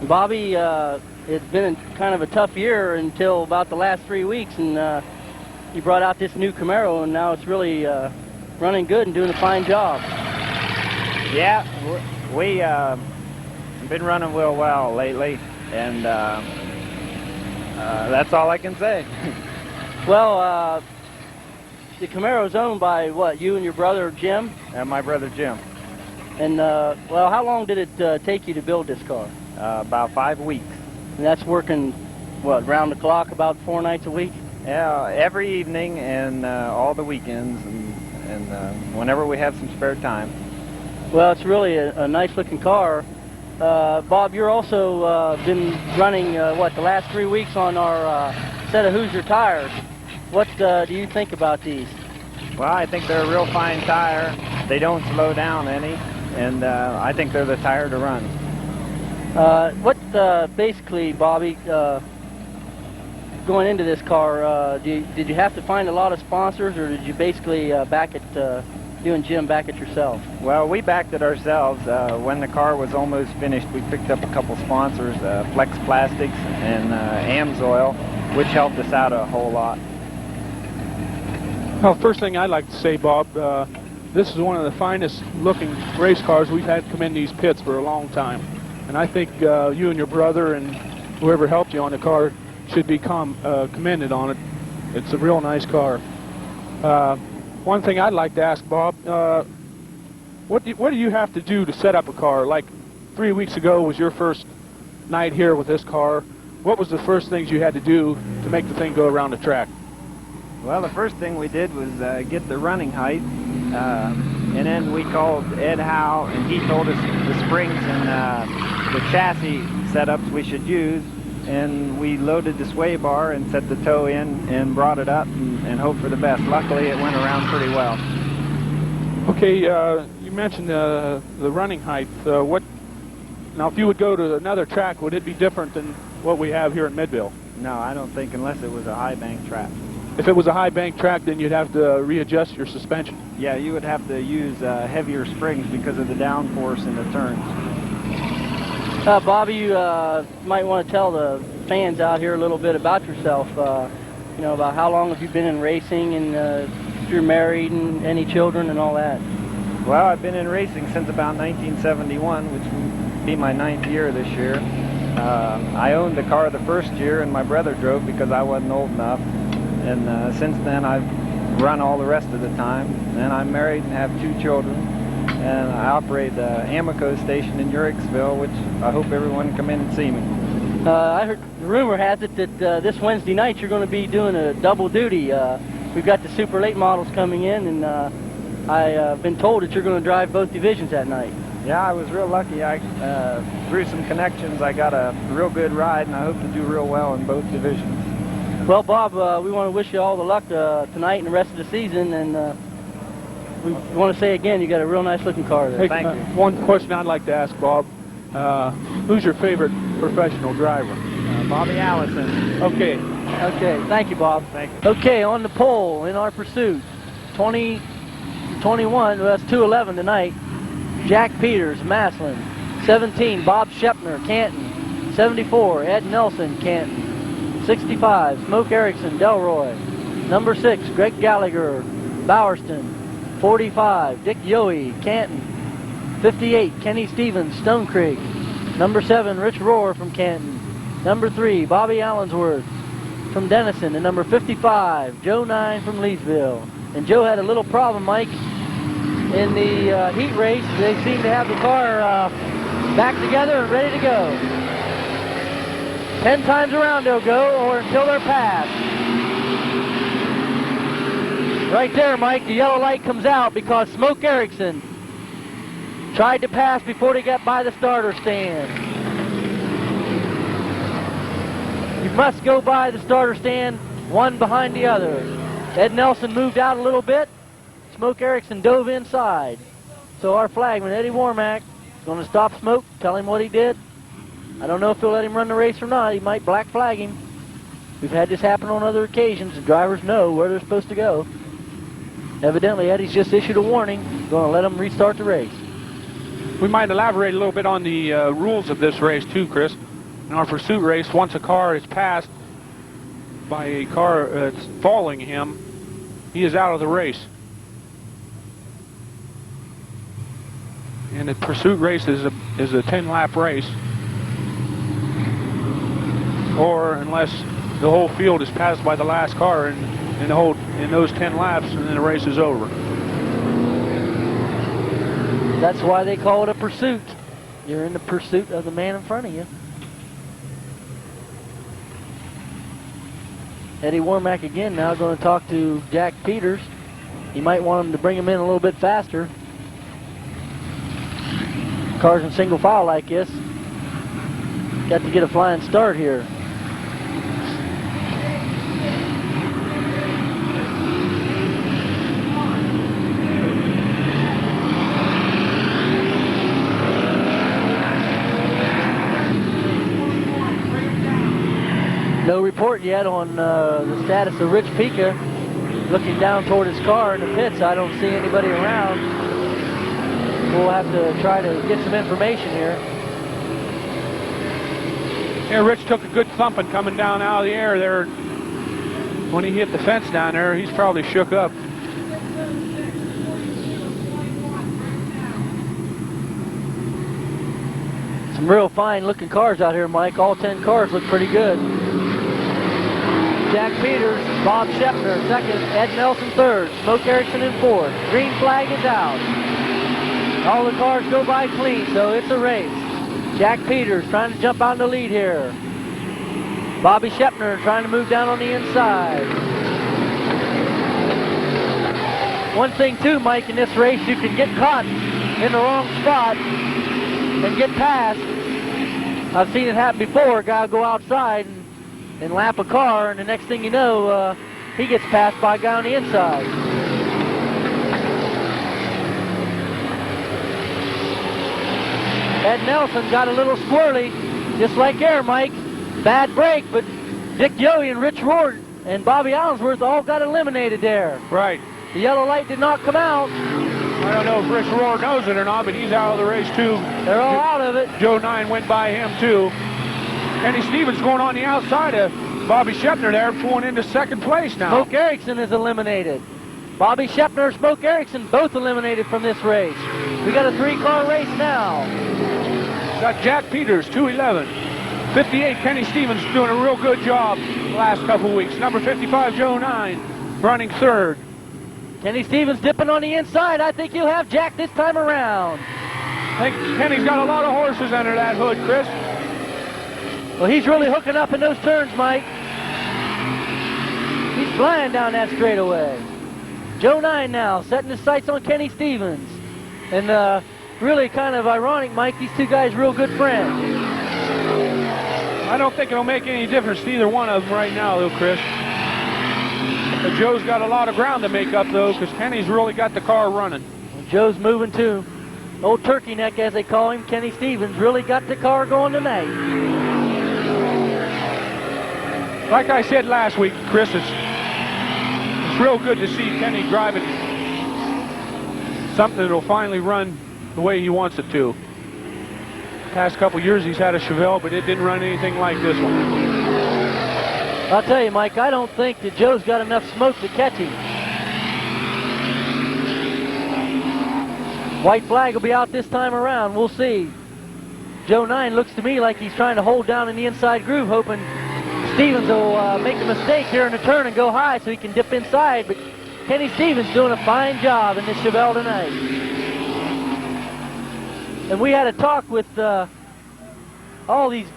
Bobby, it's been kind of a tough year until about the last 3 weeks, and you brought out this new Camaro, and now it's really running good and doing a fine job. Yeah, we been running real well lately, and that's all I can say. Well, the Camaro's owned by, what, you and your brother Jim? And my brother Jim. And, well, how long did it take you to build this car? About 5 weeks. And that's working, what, round the clock, about 4 nights a week? Yeah, every evening and all the weekends, and whenever we have some spare time. Well, it's really a nice-looking car. Bob, you're also been running, what, the last 3 weeks on our set of Hoosier tires. What do you think about these? Well, I think they're a real fine tire. They don't slow down any, and I think they're the tire to run. Basically, Bobby, going into this car, did you have to find a lot of sponsors, or did you basically back it, you and Jim back it yourself? Well, we backed it ourselves. When the car was almost finished, we picked up a couple sponsors, Flex Plastics and Amsoil, which helped us out a whole lot. Well, first thing I'd like to say, Bob, this is one of the finest looking race cars we've had come in these pits for a long time. And I think you and your brother and whoever helped you on the car should be commended on it. It's a real nice car. One thing I'd like to ask, Bob, what do you have to do to set up a car? Like 3 weeks ago was your first night here with this car. What was the first things you had to do to make the thing go around the track? Well, the first thing we did was get the running height, and then we called Ed Howe, and he told us the springs and the chassis setups we should use, and we loaded the sway bar and set the toe in and brought it up and hoped for the best. Luckily, it went around pretty well. Okay, you mentioned the running height. Now, if you would go to another track, would it be different than what we have here at Midvale? No, I don't think, unless it was a high bank track. If it was a high bank track, then you'd have to readjust your suspension. Yeah, you would have to use heavier springs because of the downforce in the turns. Bobby, you might want to tell the fans out here a little bit about yourself. You know, about how long have you been in racing, and if you're married, and any children, and all that. Well, I've been in racing since about 1971, which will be my 9th year this year. I owned the car the first year, and my brother drove because I wasn't old enough. And since then, I've run all the rest of the time. And I'm married and have 2 children. And I operate the Amico station in Uricksville, which I hope everyone come in and see me. I heard, the rumor has it that this Wednesday night you're going to be doing a double duty. We've got the super late models coming in, and I've been told that you're going to drive both divisions that night. Yeah, I was real lucky. Through some connections, I got a real good ride, and I hope to do real well in both divisions. Well, Bob, we want to wish you all the luck tonight and the rest of the season, and we want to say again, you got a real nice looking car there. Hey, Thank you. One question I'd like to ask, Bob. Who's your favorite professional driver? Bobby Allison. Okay. Okay, thank you, Bob. Thank you. Okay, on the pole in our pursuit, 20-21, well, that's 211 tonight. Jack Peters, Maslin. 17, Bob Shepner, Canton. 74, Ed Nelson, Canton. 65, Smoke Erickson, Delroy. Number 6, Greg Gallagher, Bowerston. 45, Dick Yohe, Canton. 58, Kenny Stevens, Stone Creek. Number 7, Rich Rohr from Canton. Number 3, Bobby Allensworth from Denison. And number 55, Joe 9 from Leesville. And Joe had a little problem, Mike, in the heat race. They seem to have the car back together and ready to go. 10 times around they'll go, or until they're passed. Right there, Mike, the yellow light comes out because Smoke Erickson tried to pass before they got by the starter stand. You must go by the starter stand, one behind the other. Ed Nelson moved out a little bit. Smoke Erickson dove inside. So our flagman, Eddie Warmack, is going to stop Smoke, tell him what he did. I don't know if he'll let him run the race or not. He might black flag him. We've had this happen on other occasions. The drivers know where they're supposed to go. Evidently, Eddie's just issued a warning. Going to let him restart the race. We might elaborate a little bit on the rules of this race too, Chris. In our pursuit race, once a car is passed by a car that's following him, he is out of the race. And the pursuit race is a 10-lap race. Or unless the whole field is passed by the last car in those 10 laps, and then the race is over. That's why they call it a pursuit. You're in the pursuit of the man in front of you. Eddie Warmack again now going to talk to Jack Peters. He might want him to bring him in a little bit faster. Cars in single file like this. Got to get a flying start here. No report yet on the status of Rich Pica. Looking down toward his car in the pits, I don't see anybody around. We'll have to try to get some information here. Yeah, Rich took a good thumping coming down out of the air there. When he hit the fence down there, he's probably shook up. Some real fine looking cars out here, Mike. All 10 cars look pretty good. Jack Peters, Bob Shepner, second. Ed Nelson, third. Smoke Erickson in fourth. Green flag is out. All the cars go by clean, so it's a race. Jack Peters trying to jump out in the lead here. Bobby Shepner trying to move down on the inside. One thing too, Mike, in this race, you can get caught in the wrong spot and get past. I've seen it happen before. A guy will go outside and lap a car, and the next thing you know, he gets passed by a guy on the inside. Ed Nelson got a little squirrely, just like air, Mike. Bad break, but Dick Yohe and Rich Ward and Bobby Allensworth all got eliminated there. Right. The yellow light did not come out. I don't know if Rich Rohr knows it or not, but he's out of the race too. They're all out of it. Joe 9 went by him too. Kenny Stevens going on the outside of Bobby Shepner there, pulling into second place now. Smoke Erickson is eliminated. Bobby Shepner and Smoke Erickson both eliminated from this race. We got a 3-car race now. Got Jack Peters, 211. 58, Kenny Stevens doing a real good job the last couple weeks. Number 55, Joe 9, running third. Kenny Stevens dipping on the inside. I think you'll have Jack this time around. I think Kenny's got a lot of horses under that hood, Chris. Well, he's really hooking up in those turns, Mike. He's flying down that straightaway. Joe 9 now, setting his sights on Kenny Stevens. And really kind of ironic, Mike, these two guys real good friends. I don't think it'll make any difference to either one of them right now, though, Chris. But Joe's got a lot of ground to make up, though, because Kenny's really got the car running. Well, Joe's moving too. Old turkey neck, as they call him, Kenny Stevens, really got the car going tonight. Like I said last week, Chris, it's real good to see Kenny driving something that'll finally run the way he wants it to. Past couple years he's had a Chevelle, but it didn't run anything like this one. I'll tell you, Mike, I don't think that Joe's got enough smoke to catch him. White flag will be out this time around. We'll see. Joe 9 looks to me like he's trying to hold down in the inside groove, hoping Stevens will make a mistake here in the turn and go high so he can dip inside. But Kenny Stevens doing a fine job in this Chevelle tonight. And we had a talk with all these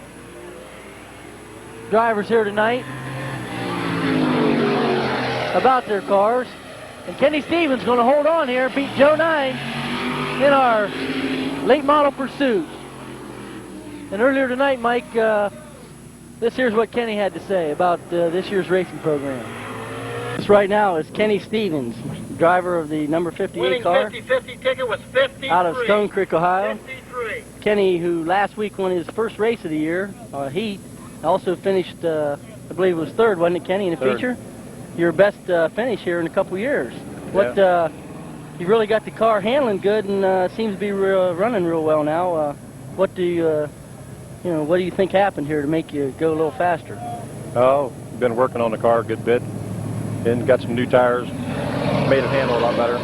drivers here tonight about their cars. And Kenny Stevens going to hold on here, beat Joe 9 in our late model pursuit. And earlier tonight, Mike, this here's what Kenny had to say about this year's racing program. This right now is Kenny Stevens, driver of the number 58 car. 50-50 ticket was 53. Out of Stone Creek, Ohio. 53. Kenny, who last week won his first race of the year, heat, also finished, I believe it was third, wasn't it, Kenny, in the feature? Your best finish here in a couple years. What you really got the car handling good and seems to be running real well now. What do what do you think happened here to make you go a little faster? Oh, been working on the car a good bit, and got some new tires, made it handle a lot better.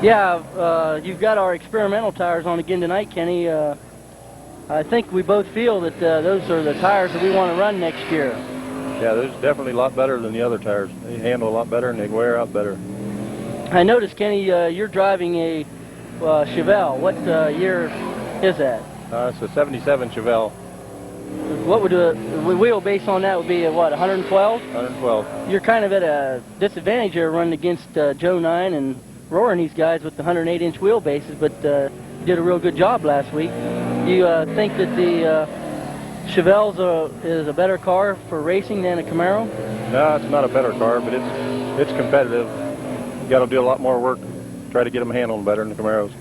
Yeah, you've got our experimental tires on again tonight, Kenny. I think we both feel that those are the tires that we want to run next year. Yeah, those are definitely a lot better than the other tires. They handle a lot better and they wear out better. I noticed, Kenny, you're driving a Chevelle. What year is that? It's a 77 Chevelle. What would the wheelbase on that would be? What, 112? 112. You're kind of at a disadvantage here running against Joe 9 and Roaring these guys with the 108-inch wheelbases, but you did a real good job last week. Do you think that the Chevelle is a better car for racing than a Camaro? No, it's not a better car, but it's competitive. You got to do a lot more work, try to get them handling better than the Camaros.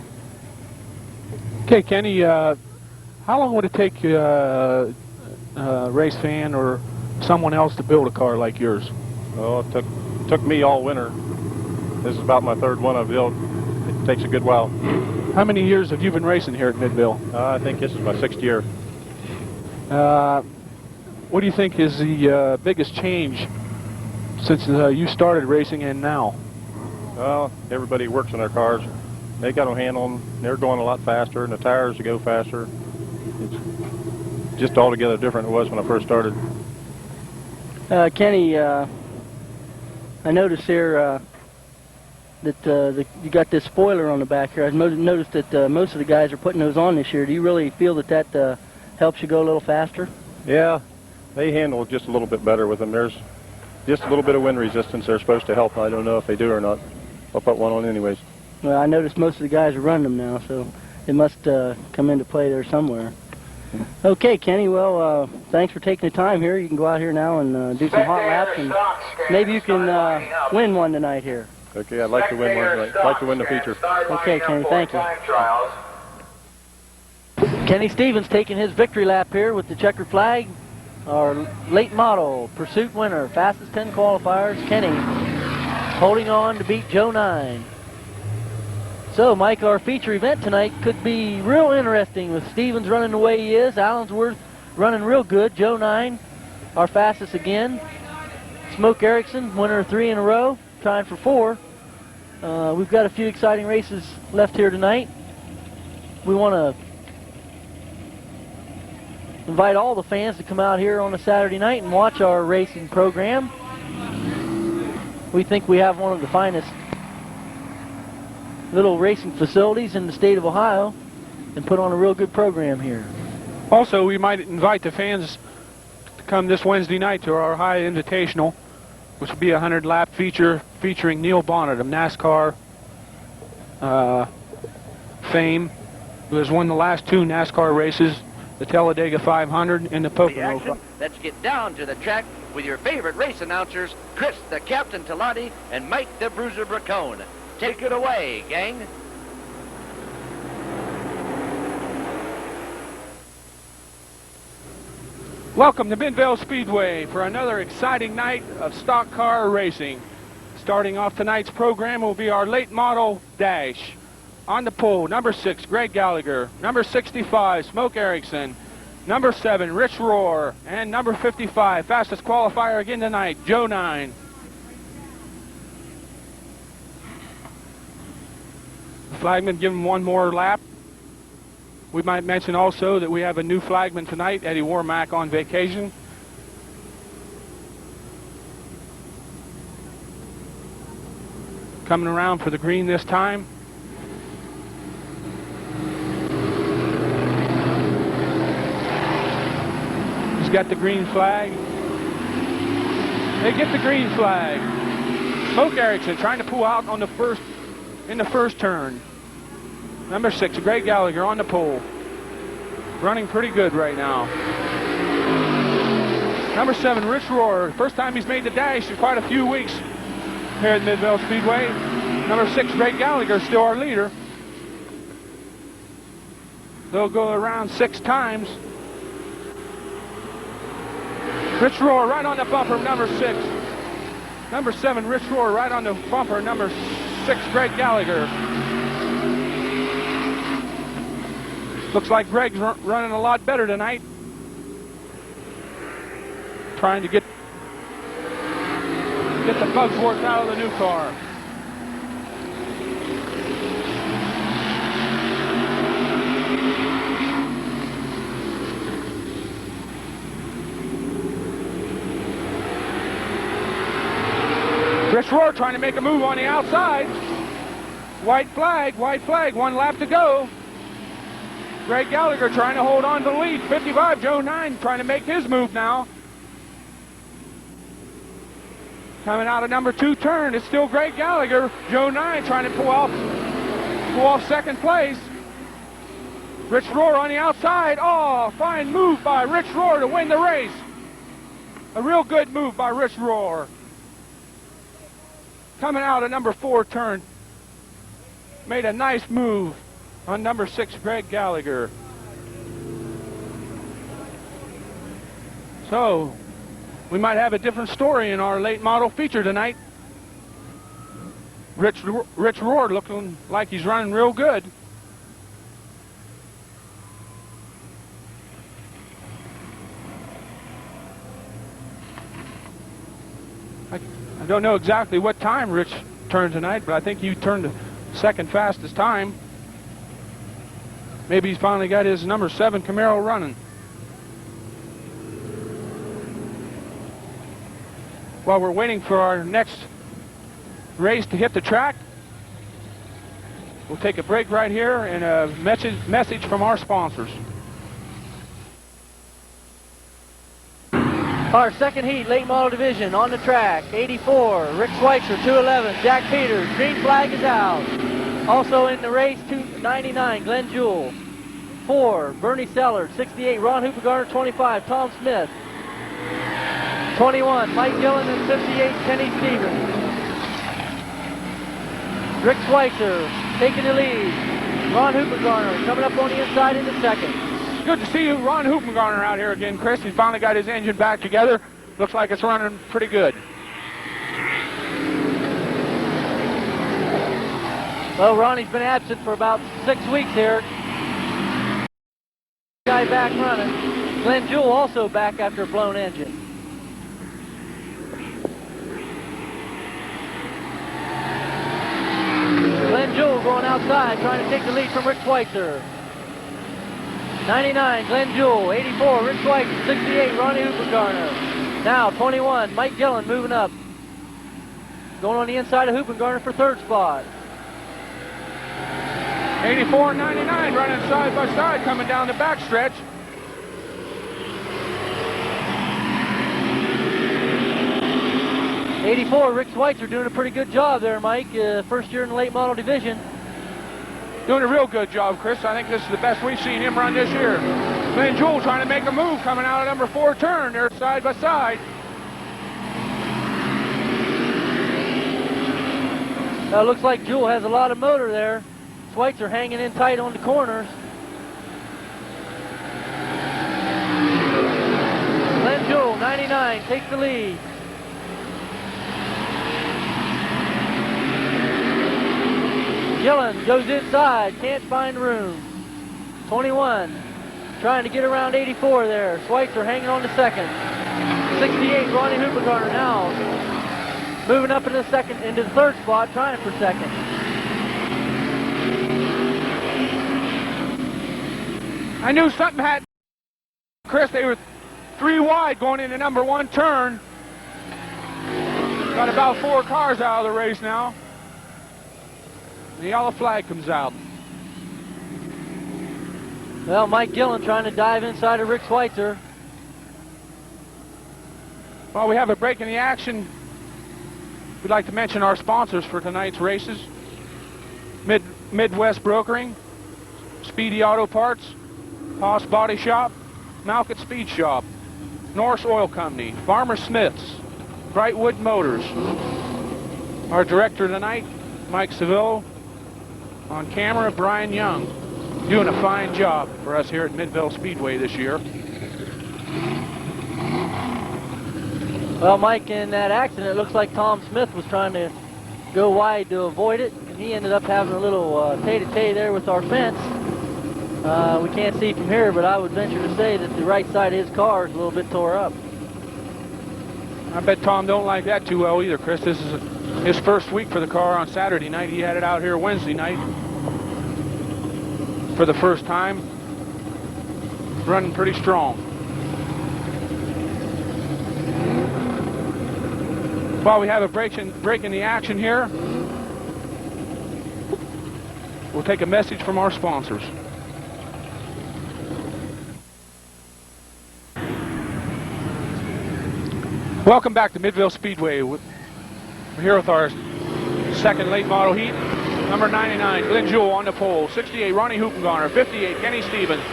Okay, Kenny, how long would it take a race fan or someone else to build a car like yours? Oh, it took me all winter. This is about my third one I've built. It takes a good while. How many years have you been racing here at Midvale? I think this is my 6th year. What do you think is the biggest change since you started racing and now? Well, everybody works on their cars. They got them handling. They're going a lot faster, and the tires go faster. It's just altogether different than it was when I first started. Kenny, I noticed here that you got this spoiler on the back here. I noticed that most of the guys are putting those on this year. Do you really feel that helps you go a little faster? Yeah, they handle just a little bit better with them. There's just a little bit of wind resistance they're supposed to help. I don't know if they do or not. I'll put one on anyways. Well, I noticed most of the guys are running them now, so it must come into play there somewhere. Okay, Kenny, well, thanks for taking the time here. You can go out here now and do some hot laps, and maybe you can win one tonight here. Okay, I'd like to win one tonight. I'd like to win the feature. Okay, Kenny, thank you. Kenny Stevens taking his victory lap here with the checkered flag. Our late model pursuit winner, fastest 10 qualifiers, Kenny, holding on to beat Joe 9. So, Mike, our feature event tonight could be real interesting with Stevens running the way he is, Allensworth running real good, Joe 9, our fastest again, Smoke Erickson, winner of 3 in a row, trying for 4. We've got a few exciting races left here tonight. We want to invite all the fans to come out here on a Saturday night and watch our racing program. We think we have one of the finest little racing facilities in the state of Ohio and put on a real good program here. Also, we might invite the fans to come this Wednesday night to our High Invitational, which will be a 100-lap feature featuring Neil Bonnet of NASCAR fame, who has won the last 2 NASCAR races, the Talladega 500 and the Pocono. Action. Let's get down to the track with your favorite race announcers, Chris the Captain Talati and Mike the Bruiser Bracone. Take it away, gang. Welcome to Midvale Speedway for another exciting night of stock car racing. Starting off tonight's program will be our late model dash. On the pole, number 6, Greg Gallagher, number 65, Smoke Erickson, number 7, Rich Rohr, and number 55, fastest qualifier again tonight, Joe 9. The flagman give him one more lap. We might mention also that we have a new flagman tonight, Eddie Warmack, on vacation. Coming around for the green this time. He's got the green flag. They get the green flag. Smoke Erickson trying to pull out on the in the first turn. Number 6, Greg Gallagher on the pole. Running pretty good right now. Number 7, Rich Rohr. First time he's made the dash in quite a few weeks here at Midvale Speedway. Number 6, Greg Gallagher, still our leader. They'll go around 6 times. Rich Rohr right on the bumper, number 6. Number 7, Rich Rohr right on the bumper, number 6, Greg Gallagher. Looks like Greg's running a lot better tonight. Trying to get the Bugsworth out of the new car. Rich Rohr trying to make a move on the outside. White flag, 1 lap to go. Greg Gallagher trying to hold on to the lead. 55, Joe 9 trying to make his move now. Coming out of number 2 turn, it's still Greg Gallagher. Joe 9 trying to pull off second place. Rich Rohr on the outside. Oh, fine move by Rich Rohr to win the race. A real good move by Rich Rohr. Coming out of number 4 turn. Made a nice move on number 6, Greg Gallagher. So, we might have a different story in our late model feature tonight. Rich Rohr looking like he's running real good. I don't know exactly what time Rich turned tonight, but I think he turned the second fastest time. Maybe he's finally got his number 7 Camaro running. While we're waiting for our next race to hit the track, we'll take a break right here and a message from our sponsors. Our second heat, late model division, on the track. 84, Rick Schweitzer, 211, Jack Peters. Green flag is out. Also in the race, 299, Glenn Jewell. 4, Bernie Sellers. 68, Ron Hoopengarner. 25, Tom Smith. 21, Mike Gillen, and 58, Kenny Stevens. Rick Schweitzer taking the lead. Ron Hoopengarner coming up on the inside in the second. Good to see you, Ron Hoopengarner out here again, Chris. He's finally got his engine back together. Looks like it's running pretty good. Well, Ronnie's been absent for about 6 weeks here. Guy back running. Glenn Jewell also back after a blown engine. Glenn Jewell going outside, trying to take the lead from Rick Schweitzer. 99, Glenn Jewell. 84, Rick Schweitzer. 68, Ronnie Hoopengarner. Now, 21, Mike Gillen moving up. Going on the inside of Hoopengarner for 3rd spot. 84 and 99 running side by side coming down the backstretch. '84, Rick Schweitzer doing a pretty good job there, Mike. First year in the late model division. Doing a real good job, Chris. I think this is the best we've seen him run this year. Glenn Jewell trying to make a move coming out of number 4 turn. They're side by side. Now it looks like Jewell has a lot of motor there. Schweitzer hanging in tight on the corners. Glenn Jewell, 99, takes the lead. Gillen goes inside, can't find room. 21, trying to get around 84 there. Schweitzer hanging on to second. 68, Ronnie Hoopengarner now moving up into the 3rd spot, trying for second. I knew something had, Chris, they were 3 wide going into number 1 turn. Got about 4 cars out of the race now. The yellow flag comes out. Well, Mike Gillen trying to dive inside of Rick Schweitzer. Well, we have a break in the action We'd like to mention our sponsors for tonight's races. Midwest Brokering, Speedy Auto Parts, Haas Body Shop, Malkett Speed Shop, Norris Oil Company, Farmer Smith's, Brightwood Motors. Our director tonight, Mike Seville. On camera, Brian Young, doing a fine job for us here at Midvale Speedway this year. Well, Mike, in that accident, it looks like Tom Smith was trying to go wide to avoid it, and he ended up having a little tay-to-tay there with our fence. We can't see from here, but I would venture to say that the right side of his car is a little bit tore up. I bet Tom don't like that too well either, Chris. This is his first week for the car on Saturday night. He had it out here Wednesday night for the first time. Running pretty strong. While we have a break in the action here, we'll take a message from our sponsors. Welcome back to Midvale Speedway. We're here with our second late model heat. Number 99, Glenn Jewell on the pole. 68, Ronnie Hoopengarner. 58, Kenny Stevens.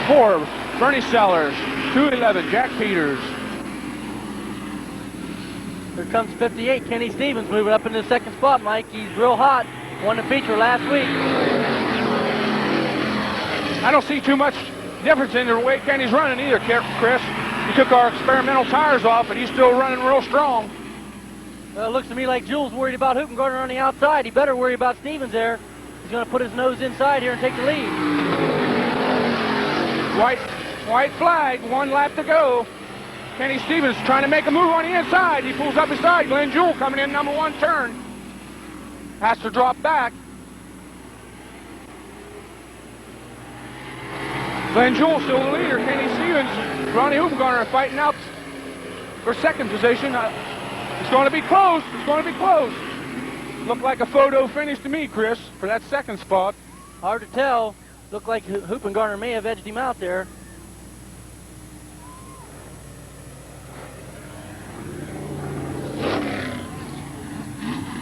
4, Bernie Sellers. 211, Jack Peters. Here comes 58, Kenny Stevens, moving up into the second spot, Mike. He's real hot. Won the feature last week. I don't see too much difference in the way Kenny's running either, Chris. He took our experimental tires off, but he's still running real strong. Well, it looks to me like Jules worried about Hoopengarner on the outside. He better worry about Stevens there. He's going to put his nose inside here and take the lead. White flag, 1 lap to go. Kenny Stevens trying to make a move on the inside. He pulls up his side. Glenn Jewell coming in number 1 turn. Has to drop back. Glenn Jewell still the leader. Kenny Stevens, Ronnie Hoopengarner fighting out for second position. It's going to be close. It's going to be close. Looked like a photo finish to me, Chris, for that second spot. Hard to tell. Looked like Hoopengarner may have edged him out there.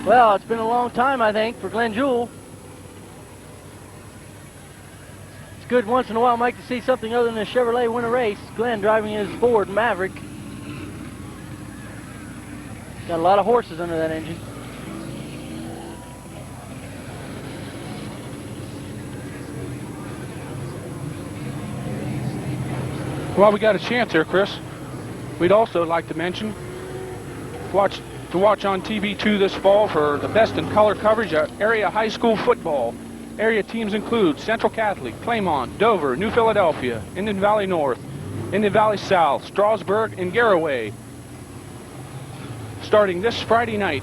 Well, it's been a long time, I think, for Glenn Jewell. It's good once in a while, Mike, to see something other than a Chevrolet win a race. Glenn driving his Ford Maverick. Got a lot of horses under that engine. Well, we got a chance here, Chris. We'd also like to mention, watch on TV2 this fall for the best in color coverage of area high school football. Area teams include Central Catholic, Claymont, Dover, New Philadelphia, Indian Valley North, Indian Valley South, Strasburg, and Garraway. Starting this Friday night,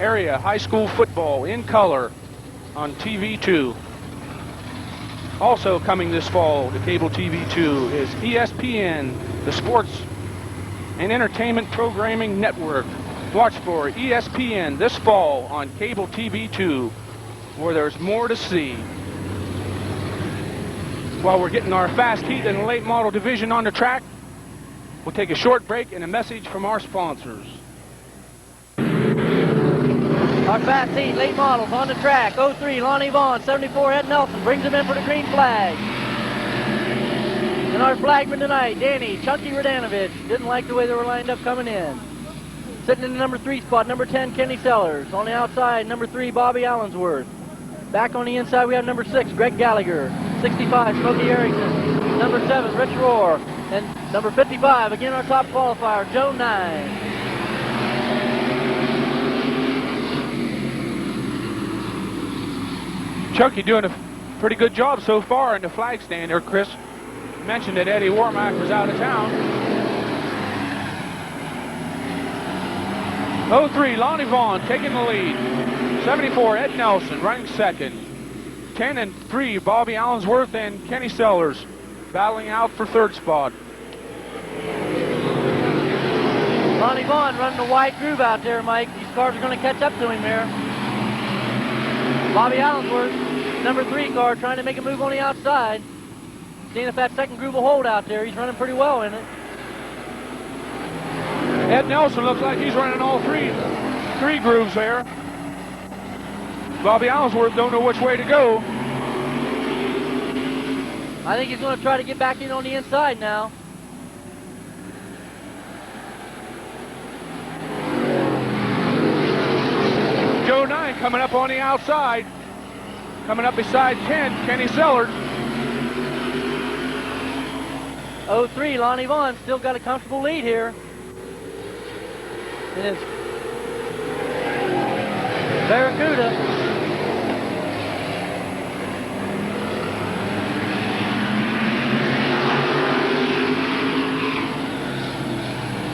area high school football in color on TV2. Also coming this fall to cable TV2 is ESPN, the Sports and Entertainment Programming Network. Watch for ESPN this fall on cable TV2, where there's more to see. While we're getting our fast heat and late model division on the track, we'll take a short break and a message from our sponsors. Our fast heat late models on the track. 03 Lonnie Vaughn, 74 Ed Nelson brings him in for the green flag. And our flagman tonight, Danny Chunky Radanovich, didn't like the way they were lined up coming in. Sitting in the number 3 spot, number 10 Kenny Sellers. On the outside, number 3 Bobby Allensworth. Back on the inside, we have number 6 Greg Gallagher, 65 Smokey Erickson, number 7 Rich Rohr, and number 55 again our top qualifier, Joe 9. Chunky doing a pretty good job so far in the flag stand there, Chris. Mentioned that Eddie Warmack was out of town. 03 Lonnie Vaughn taking the lead. 74 Ed Nelson running second. 10 and 3 Bobby Allensworth and Kenny Sellers battling out for third spot. Lonnie Vaughn running a wide groove out there, Mike. These cars are going to catch up to him there. Bobby Allensworth, number 3 car, trying to make a move on the outside. Seeing if that second groove will hold out there. He's running pretty well in it. Ed Nelson looks like he's running all three grooves there. Bobby Allensworth don't know which way to go. I think he's going to try to get back in on the inside now. Joe 9 coming up on the outside. Coming up beside 10, Kenny Sellers. 03, Lonnie Vaughn still got a comfortable lead here. It is Barracuda.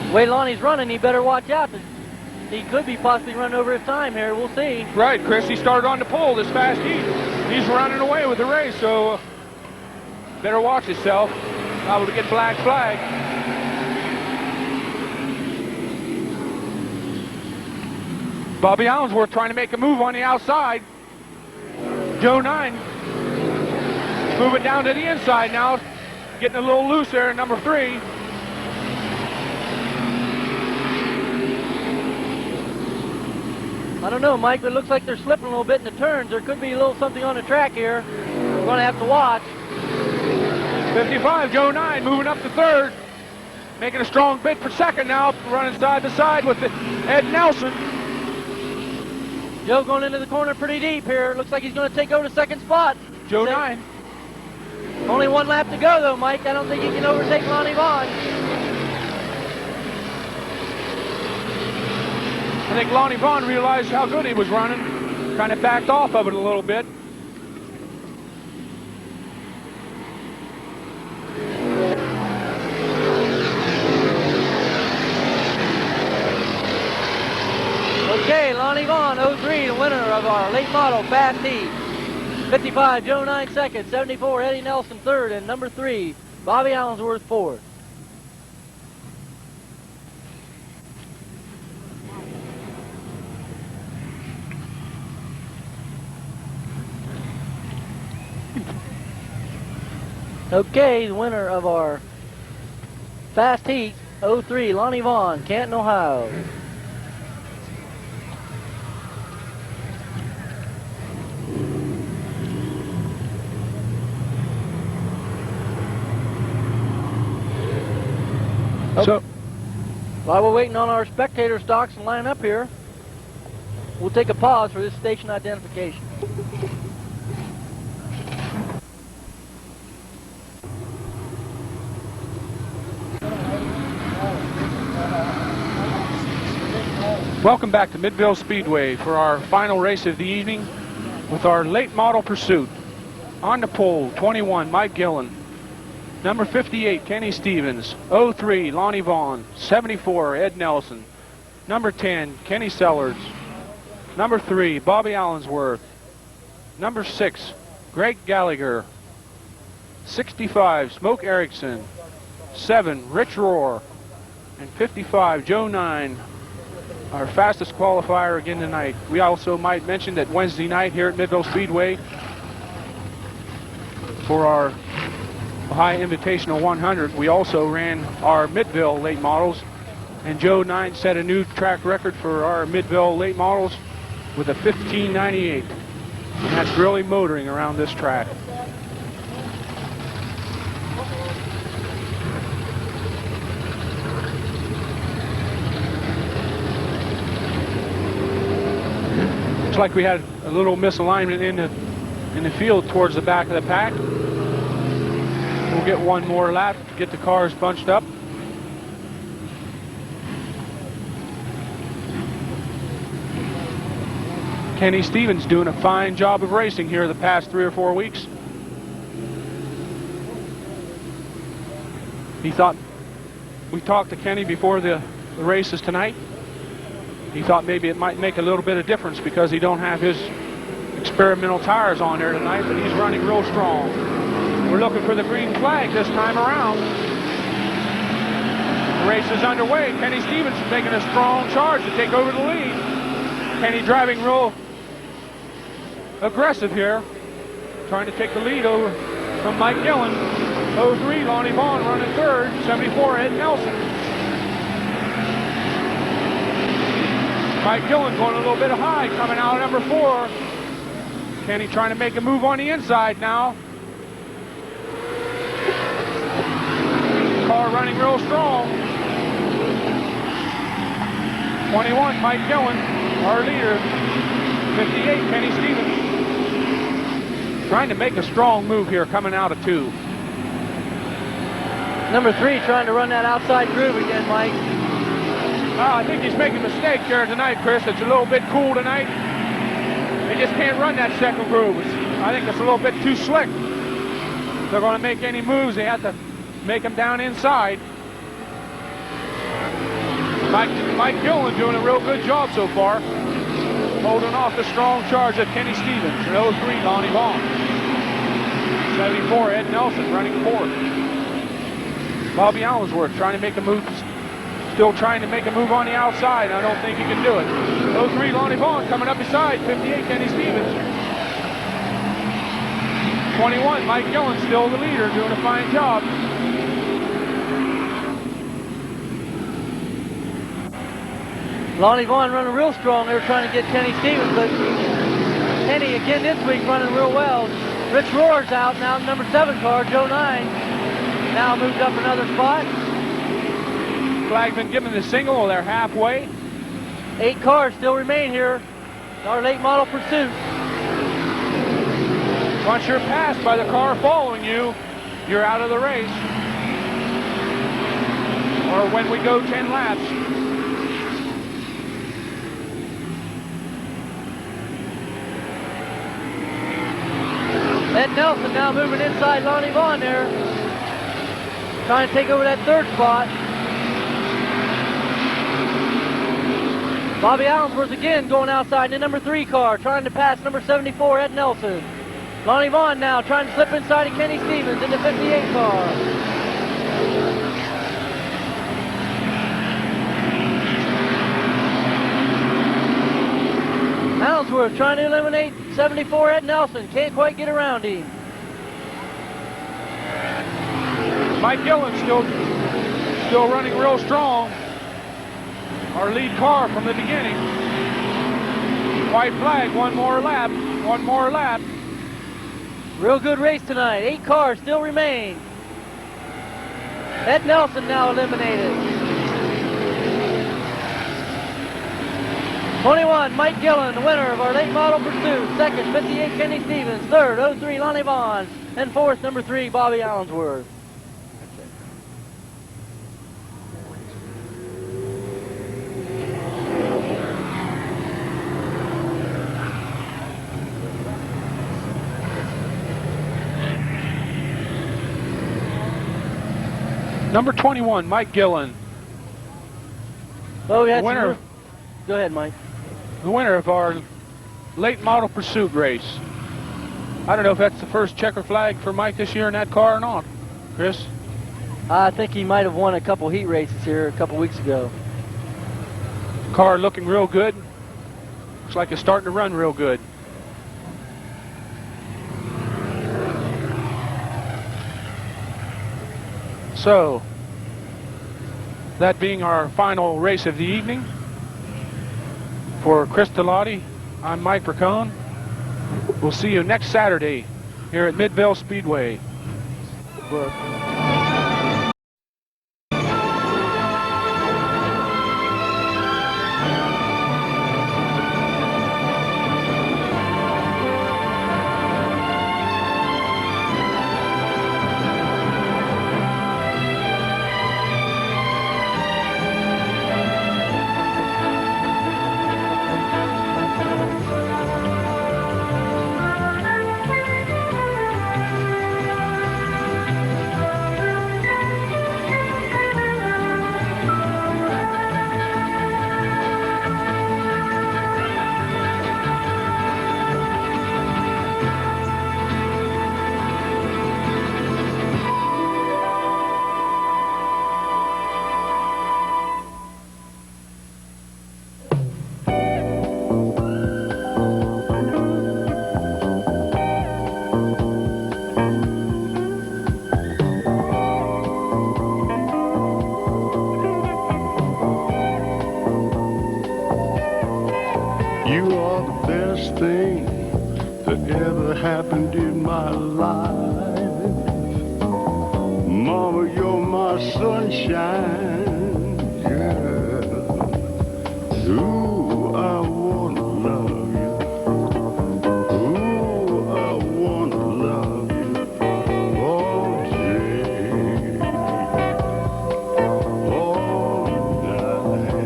The way Lonnie's running, he better watch out. He could be possibly running over his time here. We'll see. Right, Chris, he started on the pole this fast heat. He's running away with the race, so better watch himself. Liable to get black flag. Bobby Allensworth trying to make a move on the outside. Joe 9 moving down to the inside now. Getting a little loose there in number 3. I don't know, Mike, but it looks like they're slipping a little bit in the turns. There could be a little something on the track here. We're going to have to watch. 55, Joe 9 moving up to 3rd. Making a strong bid for 2nd now. Running side to side with Ed Nelson. Joe going into the corner pretty deep here. Looks like he's going to take over the 2nd spot. Joe 9. Only 1 lap to go, though, Mike. I don't think he can overtake Lonnie Vaughn. I think Lonnie Vaughn realized how good he was running. Kind of backed off of it a little bit. Okay, Lonnie Vaughn, 03, the winner of our late model fast heat. 55, Joe 9 second, 74, Eddie Nelson 3rd, and number 3, Bobby Allensworth 4th. Okay, the winner of our fast heat, 03, Lonnie Vaughn, Canton, Ohio. So, while we're waiting on our spectator stocks to line up here, we'll take a pause for this station identification. welcome back to Midvale Speedway for our final race of the evening with our late model pursuit. On the pole, 21, Mike Gillen. Number 58, Kenny Stevens. 03, Lonnie Vaughn. 74, Ed Nelson. Number 10, Kenny Sellers. Number 3, Bobby Allensworth. Number 6, Greg Gallagher. 65, Smoke Erickson. 7, Rich Rohr. And 55, Joe 9, our fastest qualifier again tonight. We also might mention that Wednesday night here at Midvale Speedway for our Ohio Invitational 100, we also ran our Midvale late models, and Joe 9 set a new track record for our Midvale late models with a 1598, and that's really motoring around this track. Looks like we had a little misalignment in the field towards the back of the pack. We'll get one more lap to get the cars bunched up. Kenny Stevens doing a fine job of racing here the past 3 or 4 weeks. He thought, we talked to Kenny before the races tonight. He thought maybe it might make a little bit of difference because he don't have his experimental tires on there tonight, but he's running real strong. We're looking for the green flag this time around. The race is underway. Kenny Stevens is making a strong charge to take over the lead. Kenny driving real aggressive here, trying to take the lead over from Mike Gillen. 03, Lonnie Vaughn running 3rd. 74, Ed Nelson. Mike Gillen going a little bit high, coming out number 4. Kenny trying to make a move on the inside now. Car running real strong. 21, Mike Gillen, our leader. 58, Kenny Stevens. Trying to make a strong move here, coming out of 2. Number 3 trying to run that outside groove again, Mike. I think he's making a mistake here tonight, Chris. It's a little bit cool tonight. They just can't run that second groove. I think it's a little bit too slick. If they're going to make any moves, they have to make them down inside. Mike Gillen doing a real good job so far, holding off the strong charge of Kenny Stevens. 03, Lonnie Vaughn. 74, Ed Nelson running 4th. Bobby Allensworth trying to make a move, still trying to make a move on the outside. I don't think he can do it. 03, Lonnie Vaughn coming up beside. 58, Kenny Stevens. 21, Mike Gillen, still the leader, doing a fine job. Lonnie Vaughn running real strong. They were trying to get Kenny Stevens, but Kenny again this week running real well. Rich Rohr's out now, number 7 car, Joe 9. Now moved up another spot. Flag been given the signal, they're halfway. 8 cars still remain here. Our late model pursuit. Once you're passed by the car following you, you're out of the race. Or when we go 10 laps. Ed Nelson now moving inside Lonnie Vaughn there. Trying to take over that 3rd spot. Bobby Allensworth again going outside in the number 3 car, trying to pass number 74, Ed Nelson. Lonnie Vaughn now trying to slip inside of Kenny Stevens in the 58 car. Allensworth trying to eliminate 74, Ed Nelson. Can't quite get around him. Mike Gillen still running real strong. Our lead car from the beginning. White flag, one more lap. Real good race tonight. 8 cars still remain. Ed Nelson now eliminated. 21, Mike Gillen, the winner of our late model pursuit. 2nd, 58, Kenny Stevens. 3rd, 03, Lonnie Vaughn. And 4th, number 3, Bobby Allensworth. Number 21, Mike Gillen. Well, we had winner. Go ahead, Mike. The winner of our late model pursuit race. I don't know if that's the first checker flag for Mike this year in that car or not. Chris? I think he might have won a couple heat races here a couple weeks ago. Car looking real good. Looks like it's starting to run real good. So, that being our final race of the evening, for Chris Talati, I'm Mike Racone. We'll see you next Saturday here at Midvale Speedway. best thing that ever happened in my life. Mama, you're my sunshine, yeah. Ooh, I wanna love you. Ooh, I wanna love you all day, all night.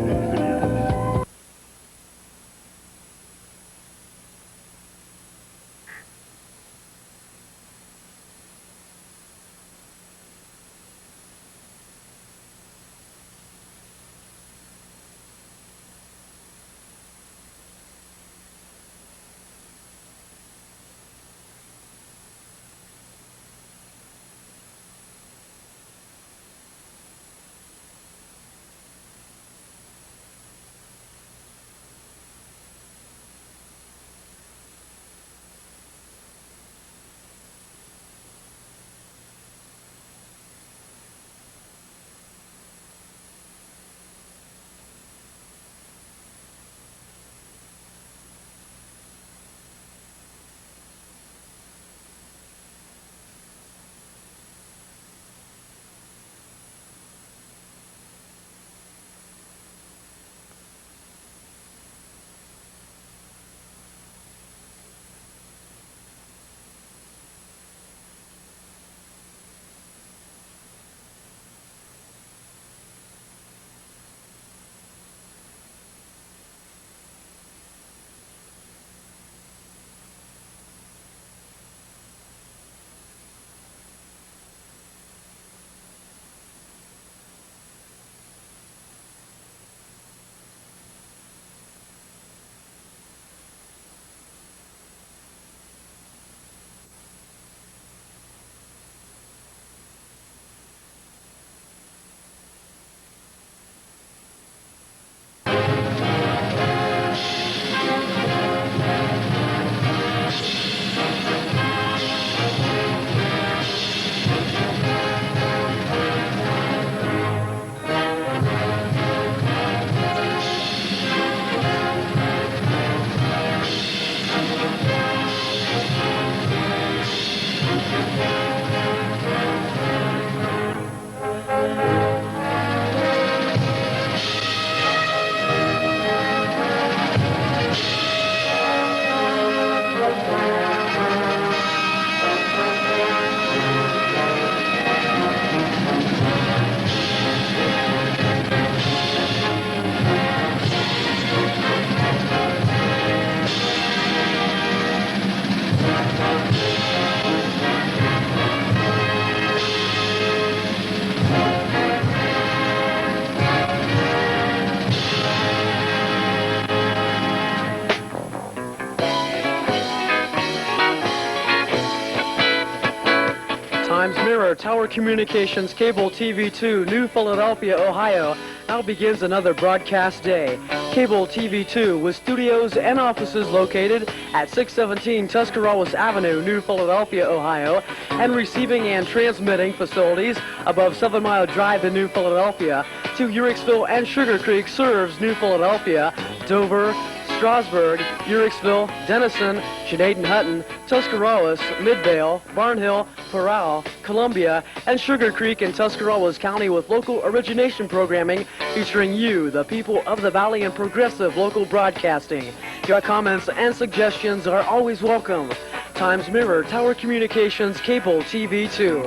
Mirror Tower Communications Cable TV 2, New Philadelphia, Ohio, now begins another broadcast day. Cable TV 2 with studios and offices located at 617 Tuscarawas Avenue, New Philadelphia, Ohio, and receiving and transmitting facilities above 7 Mile Drive in New Philadelphia to Uricksville and Sugar Creek serves New Philadelphia, Dover, Strasburg, Uricksville, Denison, Chenaden-Hutton, Tuscarawas, Midvale, Barnhill, Parral, Columbia, and Sugar Creek in Tuscarawas County with local origination programming featuring you, the people of the Valley, and progressive local broadcasting. Your comments and suggestions are always welcome. Times Mirror Tower Communications Cable TV 2.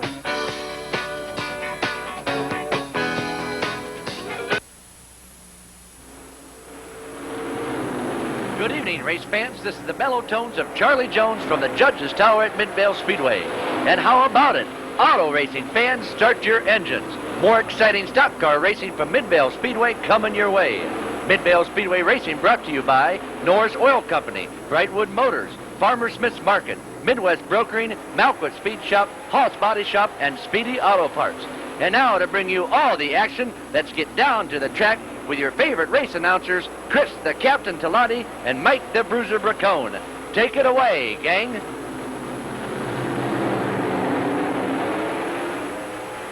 Good evening, race fans. This is the mellow tones of Charlie Jones from the Judges Tower at Midvale Speedway. And how about it? Auto racing fans, start your engines. More exciting stock car racing from Midvale Speedway coming your way. Midvale Speedway Racing brought to you by Norris Oil Company, Brightwood Motors, Farmer Smith's Market, Midwest Brokering, Malquit Speed Shop, Hoss Body Shop, and Speedy Auto Parts. And now to bring you all the action, let's get down to the track with your favorite race announcers, Chris the Captain Talati and Mike the Bruiser Bracone. Take it away, gang.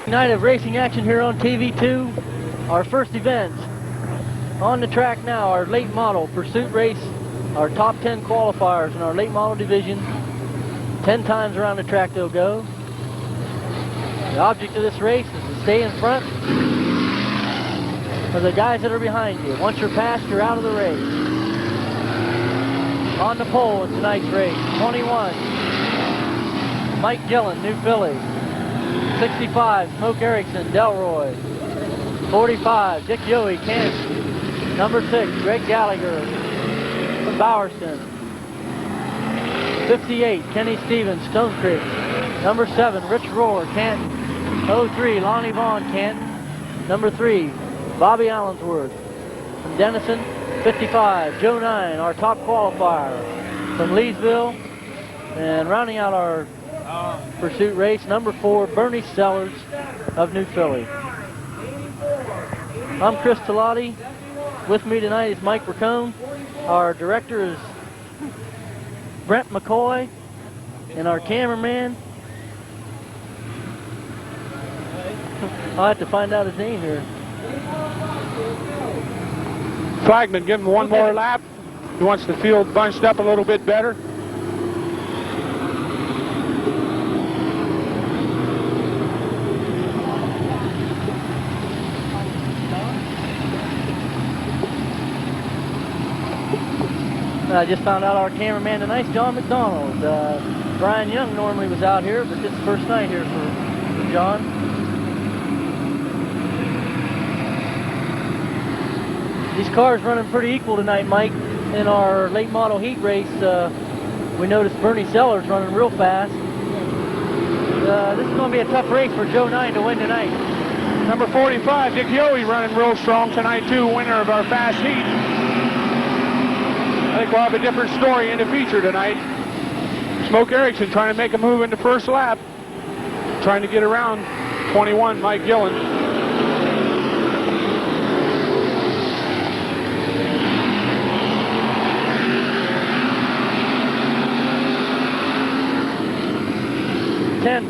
Night of racing action here on TV2. Our first event on the track now, our late model pursuit race our top 10 qualifiers in our late model division. 10 times around the track they'll go. The object of this race is to stay in front of the guys that are behind you. Once you're past, you're out of the race. On the pole in tonight's race, 21, Mike Gillen, New Philly. 65, Smoke Erickson, Delroy. 45, Dick Yohe, Kansas. Number 6, Greg Gallagher from Bowerston. 58, Kenny Stevens, Stone Creek. Number 7, Rich Rohr, Canton. 03, Lonnie Vaughn, Canton. Number 3, Bobby Allensworth from Denison. 55, Joe 9, our top qualifier from Leesville. And rounding out our pursuit race, number 4, Bernie Sellers of New Philly. I'm Chris Talati. With me tonight is Mike Racone. Our director is Brent McCoy. And our cameraman, I'll have to find out his name here. Flagman, give him one more lap. He wants the field bunched up a little bit better. I just found out our cameraman tonight's John McDonald. Brian Young normally was out here, but this is the first night here for John. These cars running pretty equal tonight, Mike. In our late model heat race, we noticed Bernie Sellers running real fast. This is going to be a tough race for Joe 9 to win tonight. Number 45, Dick Yohe, running real strong tonight too, winner of our fast heat. I think we'll have a different story in the feature tonight. Smoke Erickson trying to make a move in the first lap. Trying to get around 21, Mike Gillen.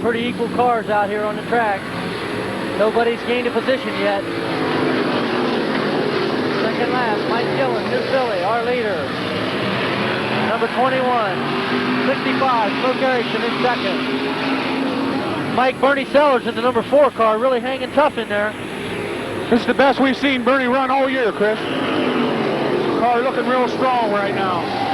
Pretty equal cars out here on the track. Nobody's gained a position yet. Second lap, Mike Gillen, New Philly, our leader. Number 21, 65, Smoke Erickson in second. Mike Bernie Sellers in the number 4 car, really hanging tough in there. This is the best we've seen Bernie run all year, Chris. Car looking real strong right now.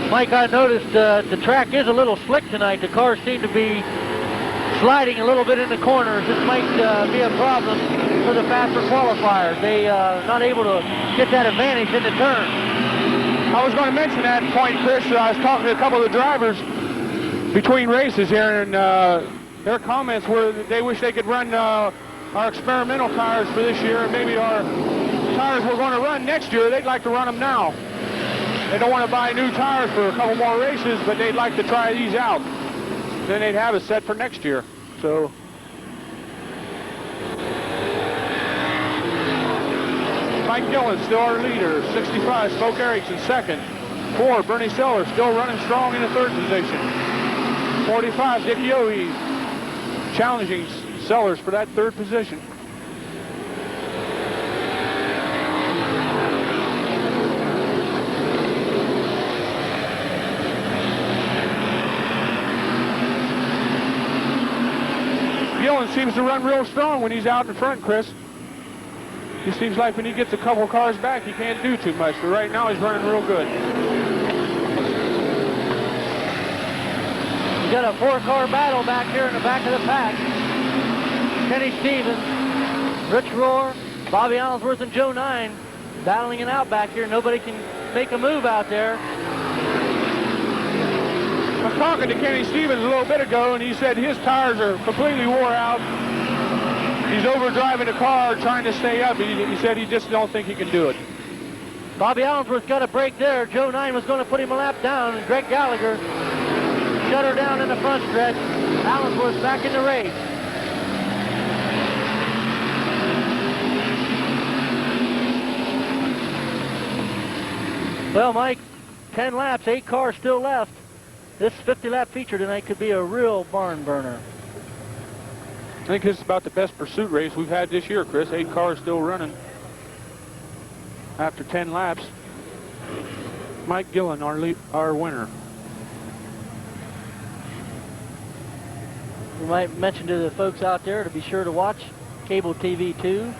Mike, I noticed the track is a little slick tonight. The cars seem to be sliding a little bit in the corners. This might be a problem for the faster qualifiers. They not able to get that advantage in the turn. I was going to mention that point, Chris. I was talking to a couple of the drivers between races here, and their comments were that they wish they could run our experimental tires for this year, and maybe our tires we're going to run next year, they'd like to run them now. They don't want to buy new tires for a couple more races, but they'd like to try these out. Then they'd have it set for next year. So Mike Gillen still our leader. 65, Smoke Erickson second. 4, Bernie Sellers still running strong in the third position. 45, Dick Yohe challenging Sellers for that third position. Gillen seems to run real strong when he's out in front, Chris. He seems like when he gets a couple cars back, he can't do too much, but right now he's running real good. We got a 4-car battle back here in the back of the pack. Kenny Stevens, Rich Rohr, Bobby Allensworth, and Joe 9 battling it out back here. Nobody can make a move out there. I was talking to Kenny Stevens a little bit ago, and he said his tires are completely wore out. He's overdriving the car, trying to stay up. He said he just don't think he can do it. Bobby Allensworth got a break there. Joe 9 was going to put him a lap down, and Greg Gallagher shut her down in the front stretch. Allensworth back in the race. Well, Mike, 10 laps, 8 cars still left. This 50-lap feature tonight could be a real barn burner. think this is about the best pursuit race we've had this year, Chris. 8 cars still running after 10 laps. Mike Gillen, our winner. We might mention to the folks out there to be sure to watch Cable TV 2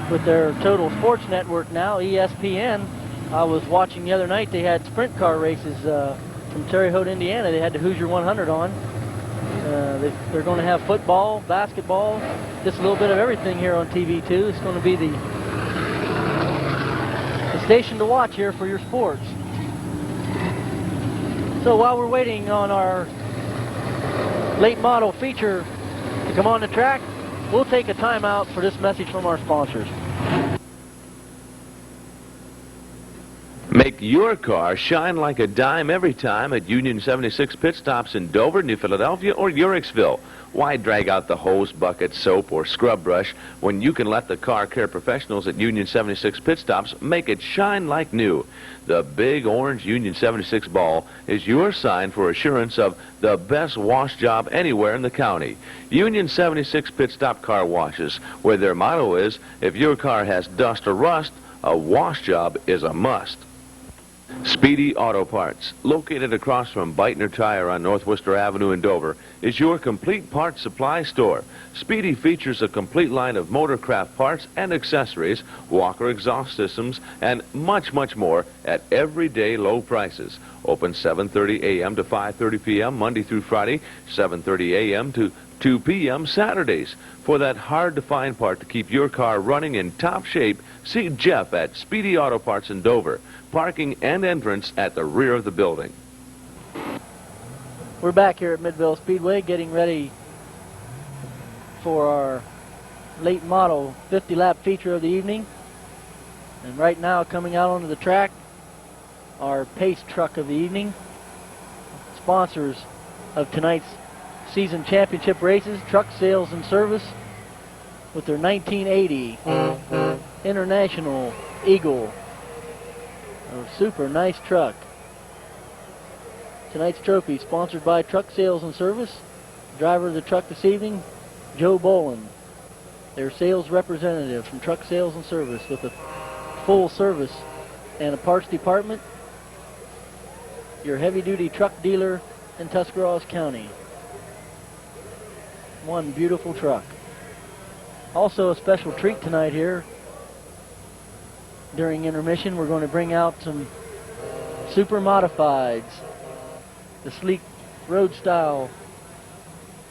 with their Total Sports Network now, ESPN. I was watching the other night, they had sprint car races from Terre Haute, Indiana. They had the Hoosier 100 on. They're going to have football, basketball, just a little bit of everything here on TV 2. It's going to be the station to watch here for your sports. So while we're waiting on our late model feature to come on the track, we'll take a timeout for this message from our sponsors. Make your car shine like a dime every time at Union 76 pit stops in Dover, New Philadelphia, or Uricksville. Why drag out the hose, bucket, soap, or scrub brush when you can let the car care professionals at Union 76 pit stops make it shine like new? The big orange Union 76 ball is your sign for assurance of the best wash job anywhere in the county. Union 76 pit stop car washes, where their motto is, if your car has dust or rust, a wash job is a must. Speedy Auto Parts, located across from Beitner Tire on North Worcester Avenue in Dover, is your complete parts supply store. Speedy features a complete line of motorcraft parts and accessories, Walker exhaust systems, and much, much more at everyday low prices. Open 7:30 a.m. to 5:30 p.m. Monday through Friday, 7:30 a.m. to 2 p.m. Saturdays. For that hard-to-find part to keep your car running in top shape, see Jeff at Speedy Auto Parts in Dover. Parking and entrance at the rear of the building. We're back here at Midvale Speedway getting ready for our late model 50-lap feature of the evening. And right now coming out onto the track, our pace truck of the evening. Sponsors of tonight's season championship races, Truck Sales and Service, with their 1980 International Eagle. A super nice truck. Tonight's trophy sponsored by Truck Sales and Service. Driver of the truck this evening, Joe Boland, their sales representative from Truck Sales and Service, with a full service and a parts department. Your heavy-duty truck dealer in Tuscarawas County. One beautiful truck. Also a special treat tonight here. During intermission, we're going to bring out some super modifieds, the sleek road style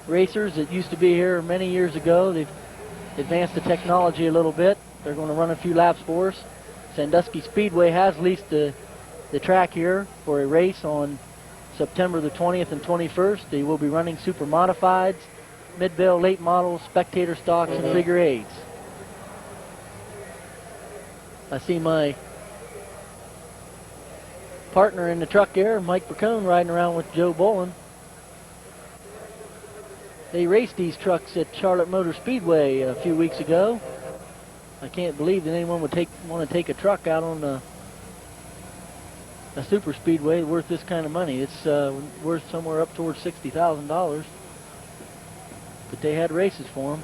racers that used to be here many years ago. They've advanced the technology a little bit. They're going to run a few laps for us. Sandusky Speedway has leased the track here for a race on September the 20th and 21st. They will be running super modifieds, mid-bale late models, spectator stocks, and figure eights. I see my partner in the truck here, Mike Bracone, riding around with Joe Boland. They raced these trucks at Charlotte Motor Speedway a few weeks ago. I can't believe that anyone would want to take a truck out on a super speedway worth this kind of money. It's worth somewhere up towards $60,000. But they had races for them.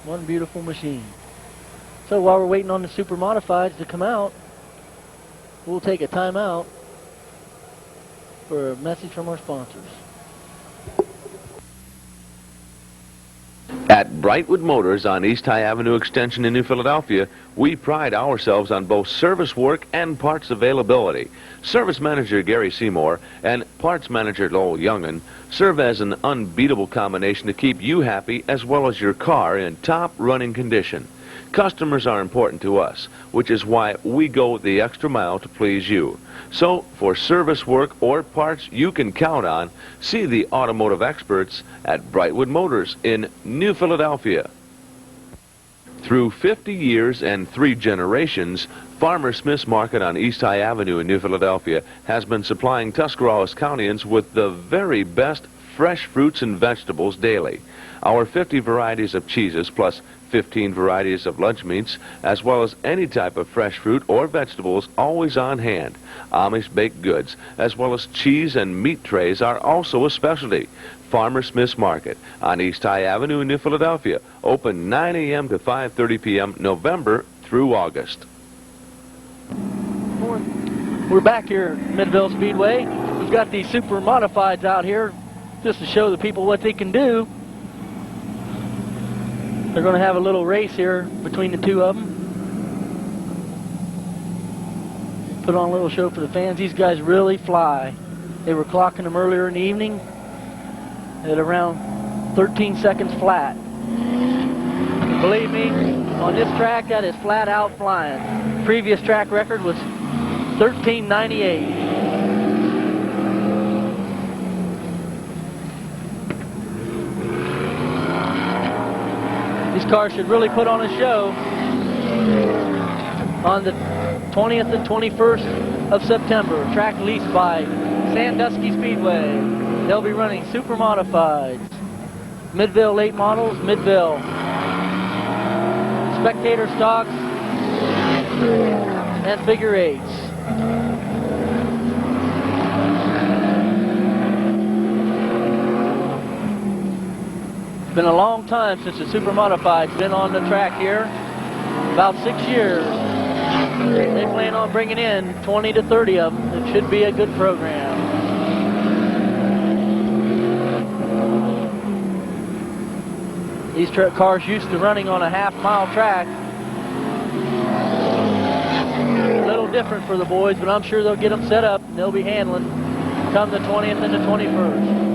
One beautiful machine. So while we're waiting on the super modifieds to come out, we'll take a timeout for a message from our sponsors. At Brightwood Motors on East High Avenue Extension in New Philadelphia, we pride ourselves on both service work and parts availability. Service Manager Gary Seymour and Parts Manager Lowell Youngin serve as an unbeatable combination to keep you happy as well as your car in top running condition. Customers are important to us, which is why we go the extra mile to please you. So, for service work or parts you can count on, see the automotive experts at Brightwood Motors in New Philadelphia. Through 50 years and 3 generations, Farmer Smith's Market on East High Avenue in New Philadelphia has been supplying Tuscarawas Countyans with the very best fresh fruits and vegetables daily. Our 50 varieties of cheeses plus 15 varieties of lunch meats, as well as any type of fresh fruit or vegetables always on hand. Amish baked goods, as well as cheese and meat trays are also a specialty. Farmer Smith's Market on East High Avenue in New Philadelphia, open 9 a.m. to 5:30 p.m. November through August. We're back here at Midvale Speedway. We've got these super modifieds out here just to show the people what they can do. They're going to have a little race here between the two of them. Put on a little show for the fans. These guys really fly. They were clocking them earlier in the evening at around 13 seconds flat. Believe me, on this track, that is flat out flying. Previous track record was 13:98. These cars should really put on a show on the 20th and 21st of September. Track leased by Sandusky Speedway. They'll be running super modifieds, Midvale late models, Midvale spectator stocks, and figure eights. It's been a long time since the super modified's been on the track here, about 6 years. They plan on bringing in 20 to 30 of them. It should be a good program. These cars used to running on a half-mile track. A little different for the boys, but I'm sure they'll get them set up and they'll be handling come the 20th and the 21st.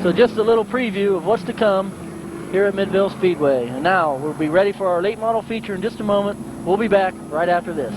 So just a little preview of what's to come here at Midvale Speedway. And now we'll be ready for our late model feature in just a moment. We'll be back right after this.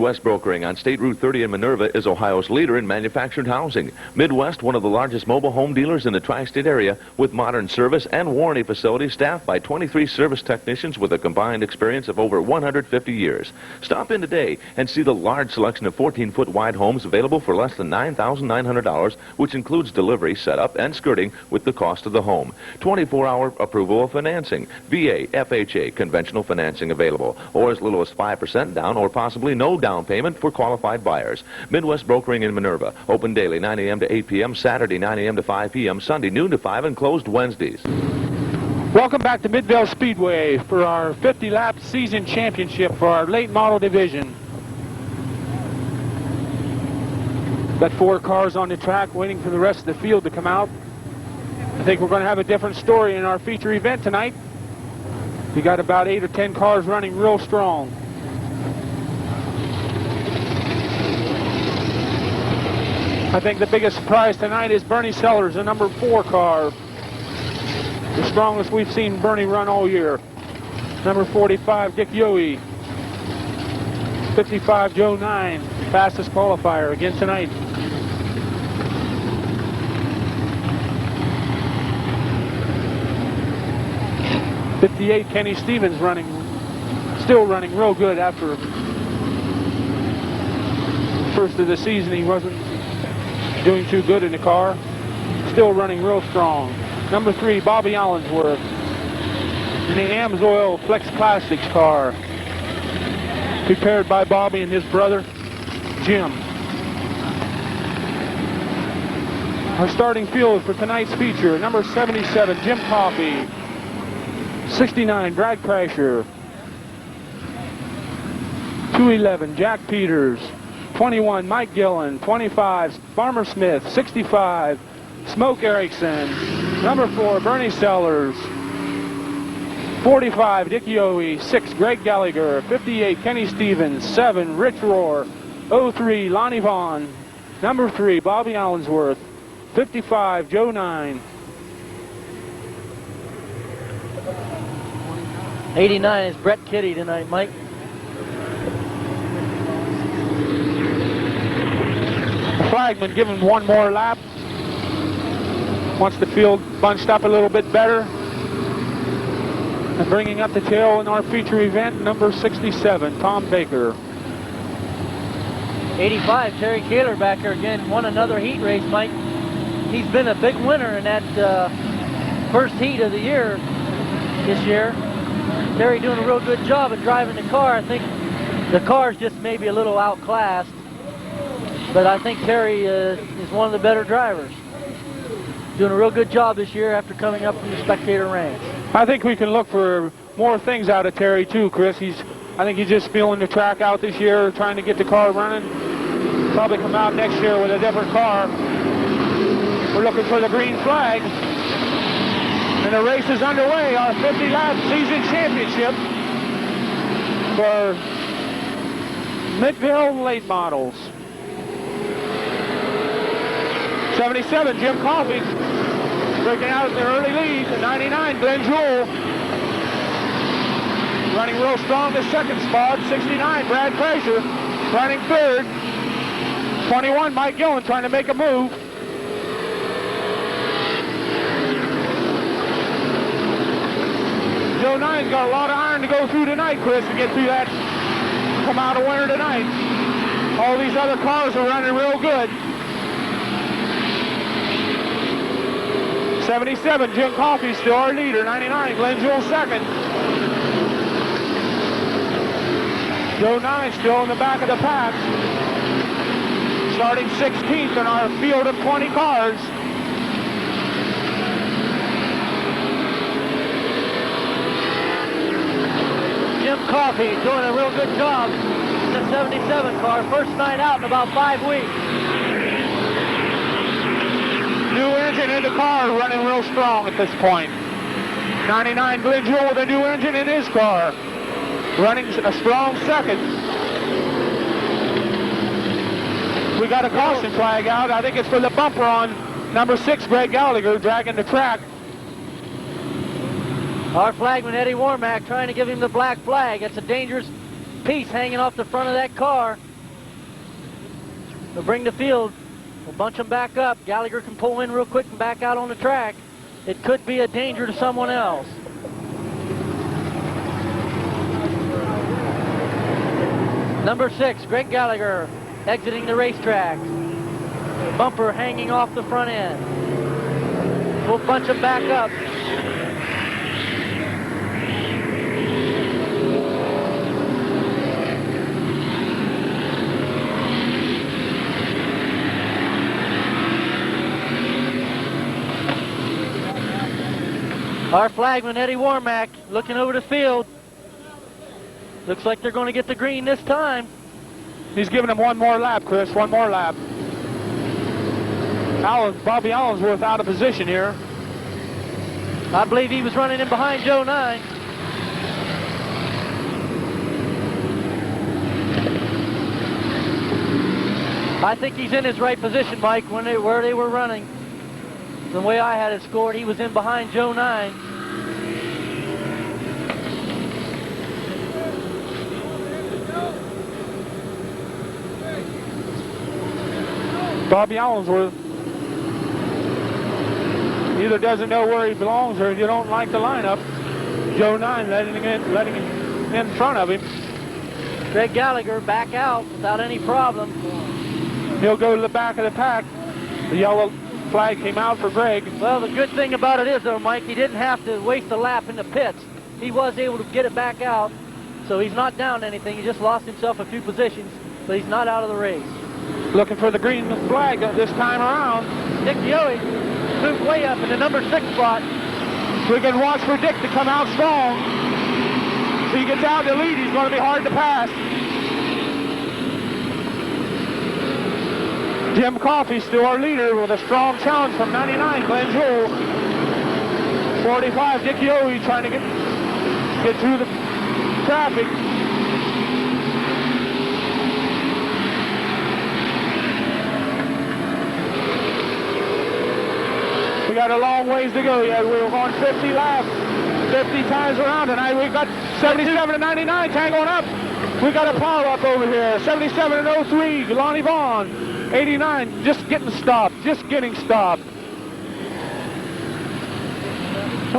Midwest Brokering on State Route 30 in Minerva is Ohio's leader in manufactured housing. Midwest, one of the largest mobile home dealers in the tri-state area, with modern service and warranty facilities staffed by 23 service technicians with a combined experience of over 150 years. Stop in today and see the large selection of 14-foot wide homes available for less than $9,900, which includes delivery, setup, and skirting with the cost of the home. 24-hour approval of financing, VA, FHA, conventional financing available, or as little as 5% down or possibly no down payment for qualified buyers. Midwest Brokering in Minerva, open daily 9 a.m. to 8 p.m., Saturday 9 a.m. to 5 p.m., Sunday noon to 5, and closed Wednesdays. Welcome back to Midvale Speedway for our 50-lap season championship for our late model division. Got 4 cars on the track waiting for the rest of the field to come out. I think we're going to have a different story in our feature event tonight. We got about 8 or 10 cars running real strong. I think the biggest surprise tonight is Bernie Sellers, the number 4 car. The strongest we've seen Bernie run all year. Number 45, Dick Yohe. 55, Joe 9, fastest qualifier again tonight. '58, Kenny Stevens still running real good after first of the season. He wasn't doing too good in the car. Still running real strong. Number 3, Bobby Allensworth in the Amsoil Flex Plastics car, prepared by Bobby and his brother, Jim. Our starting field for tonight's feature, number 77, Jim Coffey. 69, Brad Crasher. 211, Jack Peters. 21, Mike Gillen. 25, Farmer Smith. 65, Smoke Erickson. Number 4, Bernie Sellers. 45, Dick Yohe. 6, Greg Gallagher. 58, Kenny Stevens. 7, Rich Rohr. 03, Lonnie Vaughn. Number 3, Bobby Allensworth. 55, Joe 9. 89 is Brett Kitty tonight, Mike. The flagman giving one more lap. Wants the field bunched up a little bit better. And bringing up the tail in our feature event, number 67, Tom Baker. 85, Terry Kaler back here again, won another heat race, Mike. He's been a big winner in that first heat of the year this year. Terry doing a real good job of driving the car. I think the car's just maybe a little outclassed, but I think Terry is one of the better drivers. Doing a real good job this year after coming up from the spectator ranks. I think we can look for more things out of Terry too, Chris. I think he's just feeling the track out this year, trying to get the car running. Probably come out next year with a different car. We're looking for the green flag. And the race is underway, our 50-lap season championship for Midvale late models. 77, Jim Coffey, breaking out in the early lead. 99, Glenn Jewell, running real strong the second spot. 69, Brad Frazier, running third. 21, Mike Gillen trying to make a move. Joe Nine's got a lot of iron to go through tonight, Chris, to get through that, come out a winner tonight. All these other cars are running real good. 77, Jim Coffey, still our leader. 99, Glenn Jewell second. Joe Nine still in the back of the pack. Starting 16th in our field of 20 cars. Jim Coffey doing a real good job in the 77 car. First night out in about 5 weeks. New engine in the car, running real strong at this point. 99 Glenn Jewell with a new engine in his car. Running a strong second. We got a caution flag out. I think it's for the bumper on number 6, Greg Gallagher, dragging the track. Our flagman, Eddie Warmack, trying to give him the black flag. It's a dangerous piece hanging off the front of that car. They'll bring the field. We'll bunch them back up. Gallagher can pull in real quick and back out on the track. It could be a danger to someone else. Number 6, Greg Gallagher, exiting the racetrack. Bumper hanging off the front end. We'll bunch them back up. Our flagman, Eddie Warmack, looking over the field. Looks like they're going to get the green this time. He's giving him one more lap, Chris, one more lap. Bobby Allensworth out of position here. I believe he was running in behind Joe Nine. I think he's in his right position, Mike, where they were running. The way I had it scored, he was in behind Joe Nine. Bobby Allensworth either doesn't know where he belongs or you don't like the lineup. Joe Nine letting him in front of him. Greg Gallagher back out without any problem. He'll go to the back of the pack. The yellow flag came out for Greg. Well, the good thing about it is, though, Mike, he didn't have to waste a lap in the pits. He was able to get it back out, so he's not down anything. He just lost himself a few positions, but he's not out of the race. Looking for the green flag this time around. Dick Yohe moved way up in the number 6 spot. We can watch for Dick to come out strong. If he gets out in the lead, he's going to be hard to pass. Jim Coffey still our leader with a strong challenge from 99, Glenn Jewell. 45, Dick Yohe trying to get through the traffic. We got a long ways to go yet. We're going 50 laps, 50 times around tonight. We've got 77 and 99 tangoing up. We got a power up over here. 77 and 03, Lonnie Vaughn. 89, just getting stopped. So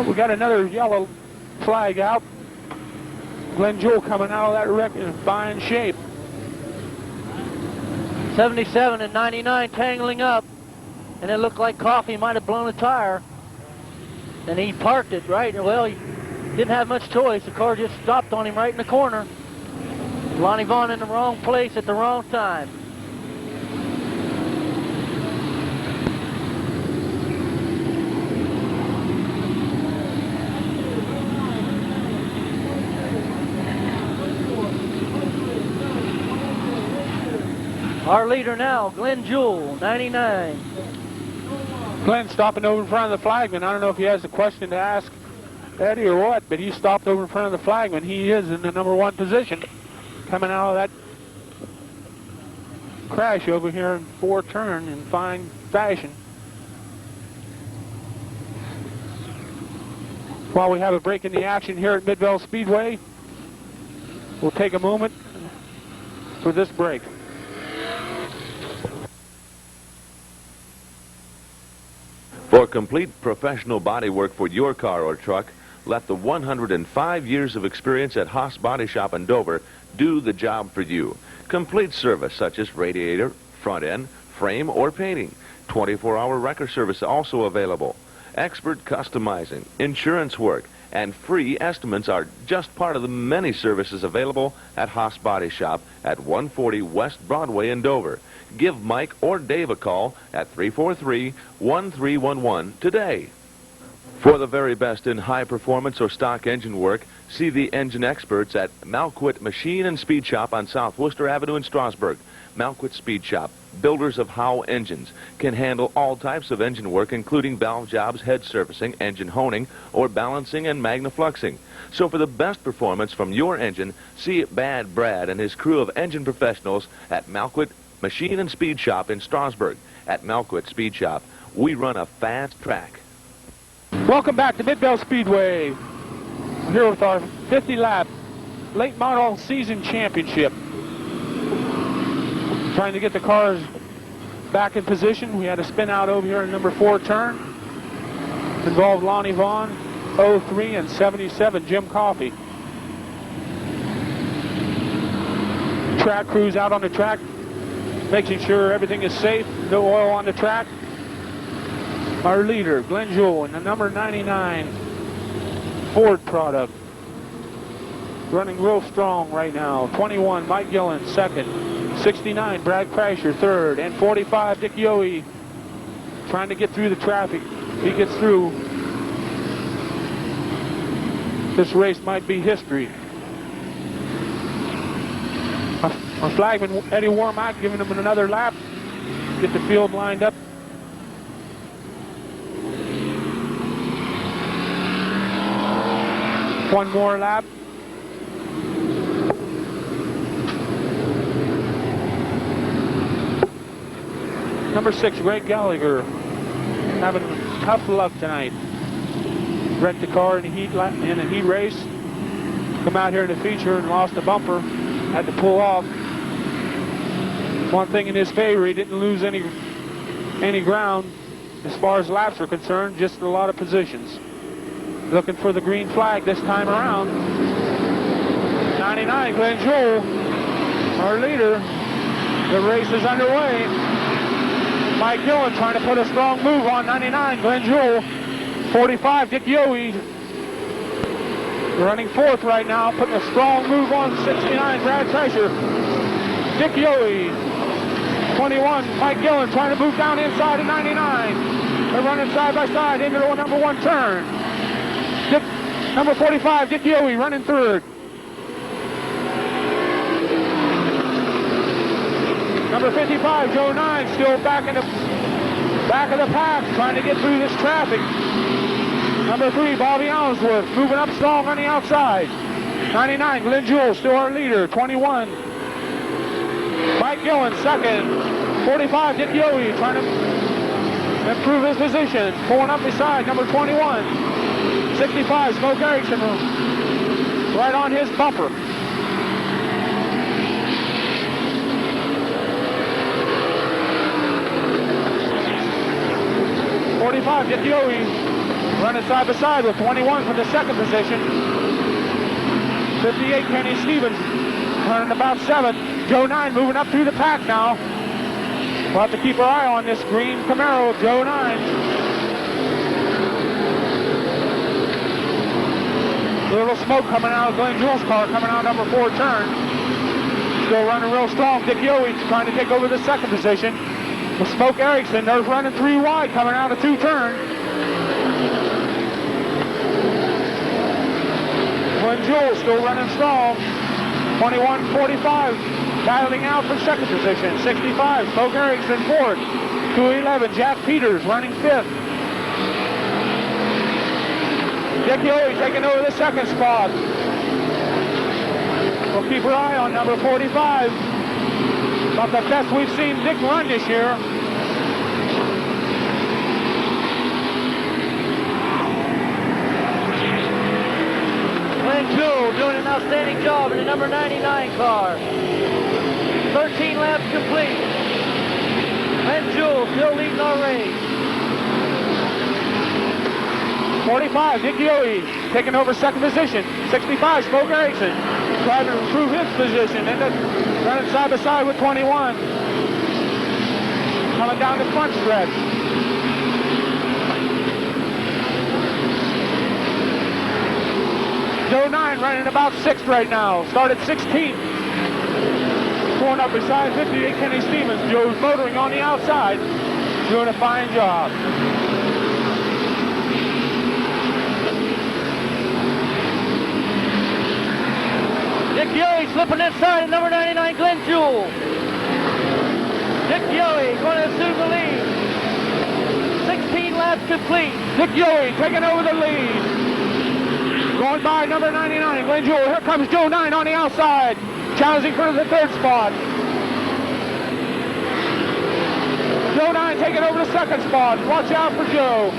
we got another yellow flag out. Glenn Jewell coming out of that wreck in fine shape. 77 and 99 tangling up, and it looked like Coffey might have blown a tire. And he parked it right. Well, he didn't have much choice. The car just stopped on him right in the corner. Lonnie Vaughn in the wrong place at the wrong time. Our leader now, Glenn Jewell, 99. Glenn stopping over in front of the flagman. I don't know if he has a question to ask Eddie or what, but he stopped over in front of the flagman. He is in the #1 position, coming out of that crash over here in 4 turn in fine fashion. While we have a break in the action here at Midvale Speedway, we'll take a moment for this break. For complete professional body work for your car or truck, let the 105 years of experience at Haas Body Shop in Dover do the job for you. Complete service such as radiator, front end, frame, or painting. 24-hour wrecker service also available. Expert customizing, insurance work, and free estimates are just part of the many services available at Haas Body Shop at 140 West Broadway in Dover. Give Mike or Dave a call at 343-1311 today. For the very best in high performance or stock engine work, see the engine experts at Malquit Machine and Speed Shop on South Worcester Avenue in Strasburg. Malquit Speed Shop, builders of Howe engines, can handle all types of engine work, including valve jobs, head servicing, engine honing, or balancing and magnafluxing. So for the best performance from your engine, see Bad Brad and his crew of engine professionals at Malquit Machine and Speed Shop in Strasburg. At Malquit Speed Shop, we run a fast track. Welcome back to Midvale Speedway. We're here with our 50 lap late model season championship. Trying to get the cars back in position. We had a spin out over here in #4 turn. Involved Lonnie Vaughn, 03 and 77 Jim Coffey. Track crews out on the track, making sure everything is safe, no oil on the track. Our leader, Glenn Jewell, in the #99 Ford product. Running real strong right now. 21, Mike Gillen, second. 69, Brad Crasher, third. And 45, Dick Yohe, trying to get through the traffic. If he gets through, this race might be history. Our flagman, Eddie Warmack, giving him another lap. Get the field lined up. One more lap. #6, Greg Gallagher, having tough luck tonight. Wrecked the car in a heat race. Come out here in the feature and lost the bumper. Had to pull off. One thing in his favor, he didn't lose any ground as far as laps are concerned, just a lot of positions. Looking for the green flag this time around. 99, Glenn Jewell, our leader. The race is underway. Mike Gillen trying to put a strong move on 99, Glenn Jewell. 45, Dick Yohe, running 4th right now, putting a strong move on 69, Brad Crasher. Dick Yohe, 21, Mike Gillen trying to move down inside of 99. They're running side by side into the #1 turn. #45, Dick Yohe running 3rd. #55, Joe 9, still back in the back of the pack, trying to get through this traffic. #3, Bobby Allensworth, moving up strong on the outside. 99, Glenn Jewell, still our leader. 21, Mike Gillen, 2nd. 45, Dick Yohe, trying to improve his position. Pulling up beside #21. 65, Smoke Erickson, right on his bumper. #45, Dick Yohe, running side by side with 21 for the 2nd position. 58, Kenny Stevens running about 7. Joe 9 moving up through the pack now. We'll have to keep our eye on this green Camaro, Joe 9. A little smoke coming out of Glenn Jewell's car, coming out number 4 turn. Still running real strong. Dick Yowie trying to take over the second position. With Smoke Erickson, they're running 3 wide, coming out of 2 turn. Glenn Jewell still running strong. 21-45, battling out for second position. 65, Smoke Erickson fourth. 211, Jack Peters running 5th. Dick Yowie taking over the second spot. We'll keep our eye on number 45. About the best we've seen Dick run this year. Glenn Jewell doing an outstanding job in the number 99 car. 13 laps complete. Glenn Jewell still leading our race. 45, Dick Yowie taking over second position. 65, Smoke Erickson trying to improve his position. And running side by side with 21. Coming down the front stretch. Joe 9 running about 6th right now. Started 16th. Going up beside 58, Kenny Stevens. Joe's motoring on the outside. Doing a fine job. Dick Yowie slipping inside of number 99, Glenn Jewell. Dick Yowie going to assume the lead. 16 laps complete. Dick Yowie taking over the lead. Going by number 99, Glenn Jewell. Here comes Joe 9 on the outside. Challenging for the 3rd spot. Joe 9 taking over the 2nd spot. Watch out for Joe.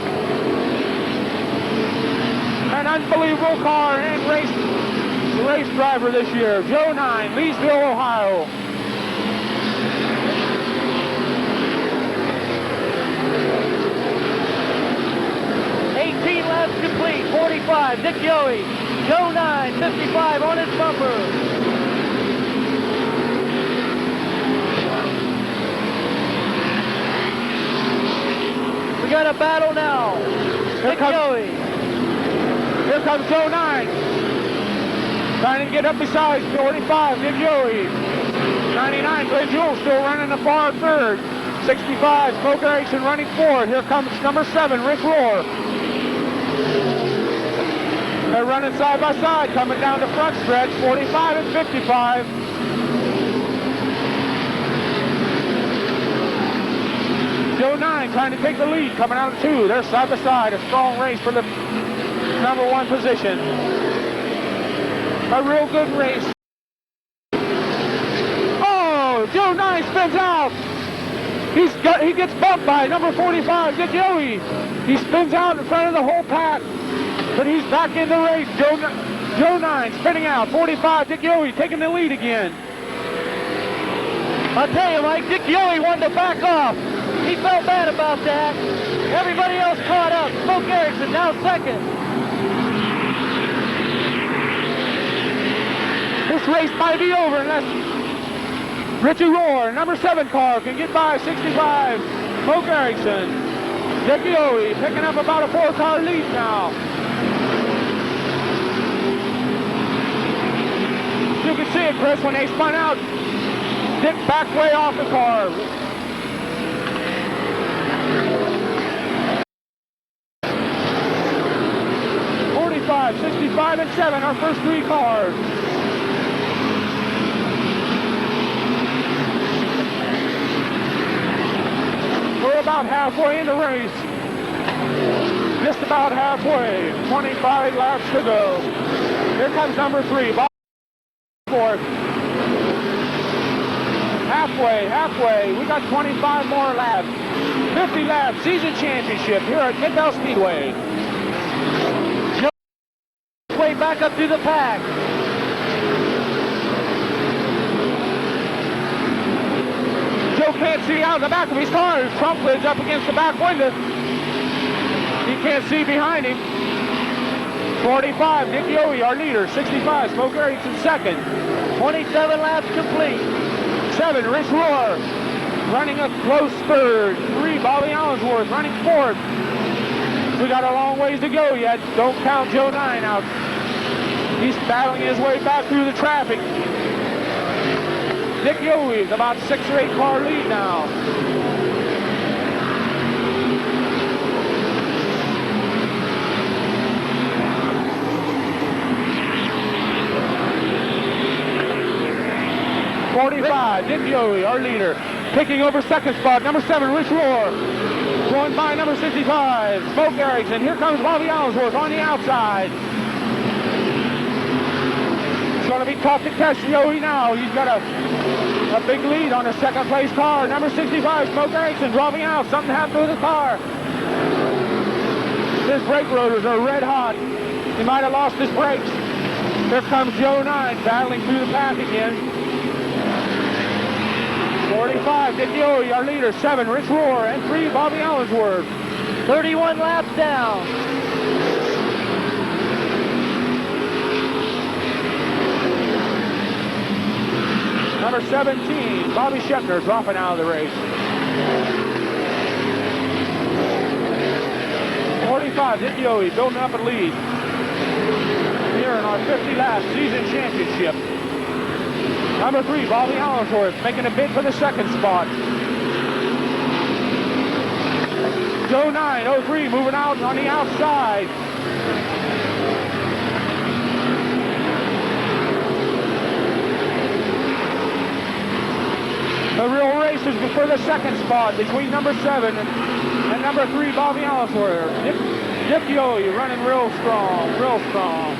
An unbelievable car and race driver this year. Joe 9, Leesville, Ohio. Laps complete, 45, Dick Yowie. Joe 9, 55 on his bumper. We got a battle now. Dick Yowie. Here comes Joe 9. Trying to get up beside 45, Dick Yowie. 99, Glenn Jewell still running the far 3rd. 65, Smoke Erickson running 4th. Here comes number 7, Rick Rohr. They're running side by side, coming down the front stretch, 45 and 55. Joe 9 trying to take the lead, coming out of 2. They're side by side, a strong race for the number 1 position. A real good race. Oh, Joe 9 spins out. He gets bumped by number 45, Dick Yowie. He spins out in front of the whole pack. But he's back in the race. Joe 9 spinning out. 45, Dick Yowie taking the lead again. I'll tell you, Mike, Dick Yowie wanted to back off. He felt bad about that. Everybody else caught up. Smoke Erickson now 2nd. This race might be over unless Richie Rohr, number 7 car, can get by 65. Smoke Erickson. Dick Yowie picking up about a 4-car lead now. You can see it, Chris, when they spun out. Dick backed way off the car. '45, 65, and 7, our first 3 cars. We're about halfway in the race. Just about halfway. 25 laps to go. Here comes number 3, Bob. 4th. Halfway. We got 25 more laps. 50 laps, season championship here at Midvale Speedway. Way back up to the pack. Joe can't see out of the back of his car. His trunk lid's up against the back window. He can't see behind him. 45, Dick Yowie, our leader. 65, Smoke Erickson, second. 27 laps complete. 7, Rich Roar, running a close third. 3, Bobby Allensworth, running fourth. We got a long ways to go yet. Don't count Joe 9 out. He's battling his way back through the traffic. Dick Yowie is about 6 or 8 car lead now. .45, Dick Yowie, our leader. Picking over second spot, number 7, Rich Roar. Going by number 65, Smoke Erickson. Here comes Bobby Allensworth on the outside. It's going to be tough to catch Yowie now. He's got a big lead on the second place car. Number 65, Smoke Erickson, dropping out. Something happened with the car. His brake rotors are red hot. He might have lost his brakes. Here comes Joe 9 battling through the pack again. 45, Dick Yowie, our leader. 7, Rich Roar, and 3, Bobby Allensworth. 31 laps down. Number 17, Bobby Scheffner, dropping out of the race. 45, Dick Yowie, building up a lead here in our 50-lap season championship. Number 3, Bobby Allensworth, making a bid for the second spot. Joe 9, 03, moving out on the outside. The real race is for the second spot between number 7 and number 3, Bobby Allensworth. Dick Yowie running real strong, real strong.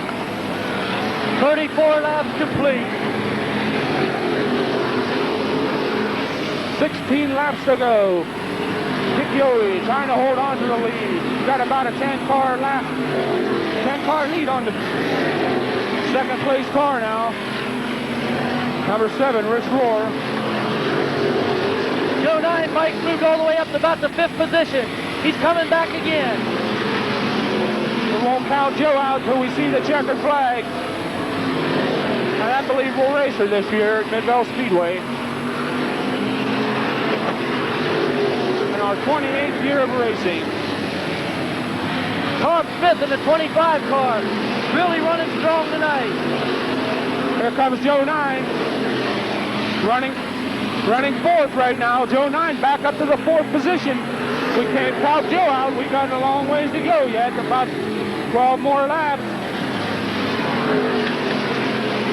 34 laps complete. 16 laps to go. Dick Yowie trying to hold on to the lead. He's got about a 10-car lead on the second place car now. Number 7, Rich Roar. Joe 9, Mike, moved all the way up to about the 5th position. He's coming back again. We won't count Joe out until we see the checkered flag. An unbelievable racer this year at Midvale Speedway. In our 28th year of racing. Tom Smith in the 25 car. Really running strong tonight. Here comes Joe 9. Running fourth right now. Joe 9 back up to the 4th position. We can't count Joe out. We've got a long ways to go yet. About 12 more laps.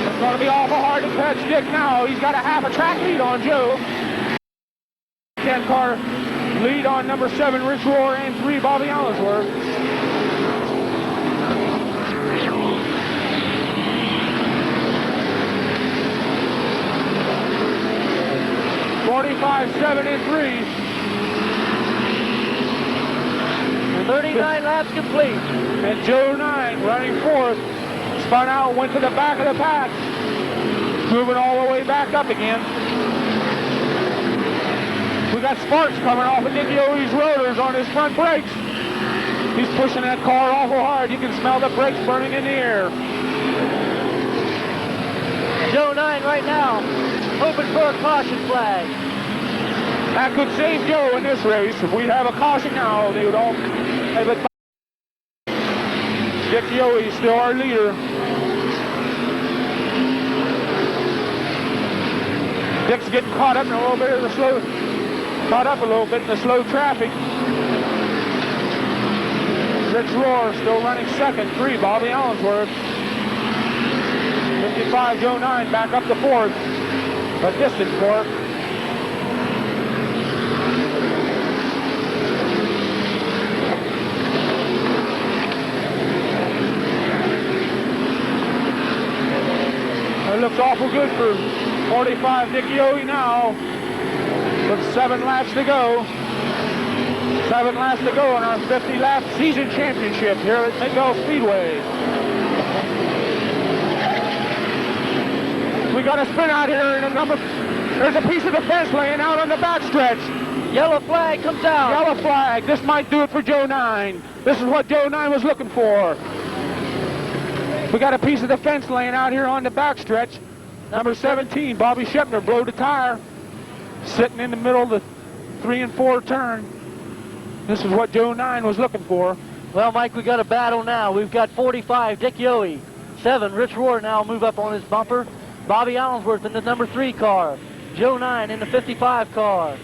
It's going to be awful hard to catch Dick now. He's got a half a track lead on Joe. 10-car lead on number 7, Rich Roar, and 3, Bobby Allensworth. .45, 7, and 3. And 39 laps complete. And Joe 9 running fourth. Spun out, went to the back of the pack. Moving all the way back up again. We got sparks coming off of Dick Yowie's rotors on his front brakes. He's pushing that car awful hard. You can smell the brakes burning in the air. Joe 9 right now, hoping for a caution flag. That could save Joe in this race. If we'd have a caution now, they would all have it. Dick Yowie is still our leader. Dick's getting caught up in a little bit of the slow traffic. Rich Roar still running second. 3, Bobby Allensworth. 55, Joe 9 back up to 4th. A distant 4th. It looks awful good for 45 Dick Yowie now. With 7 laps to go. 7 laps to go in our 50-lap season championship here at Midvale Speedway. We got a spin out here in there's a piece of the fence laying out on the backstretch. Yellow flag comes out. Yellow flag. This might do it for Joe 9. This is what Joe 9 was looking for. We got a piece of the fence laying out here on the backstretch. Number 17, Bobby Shepner, blowed a tire, sitting in the middle of the 3 and 4 turn. This is what Joe 9 was looking for. Well, Mike, we got a battle now. We've got 45, Dick Yohe. 7, Rich Rohr now will move up on his bumper. Bobby Allensworth in the number 3 car. Joe 9 in the 55 car.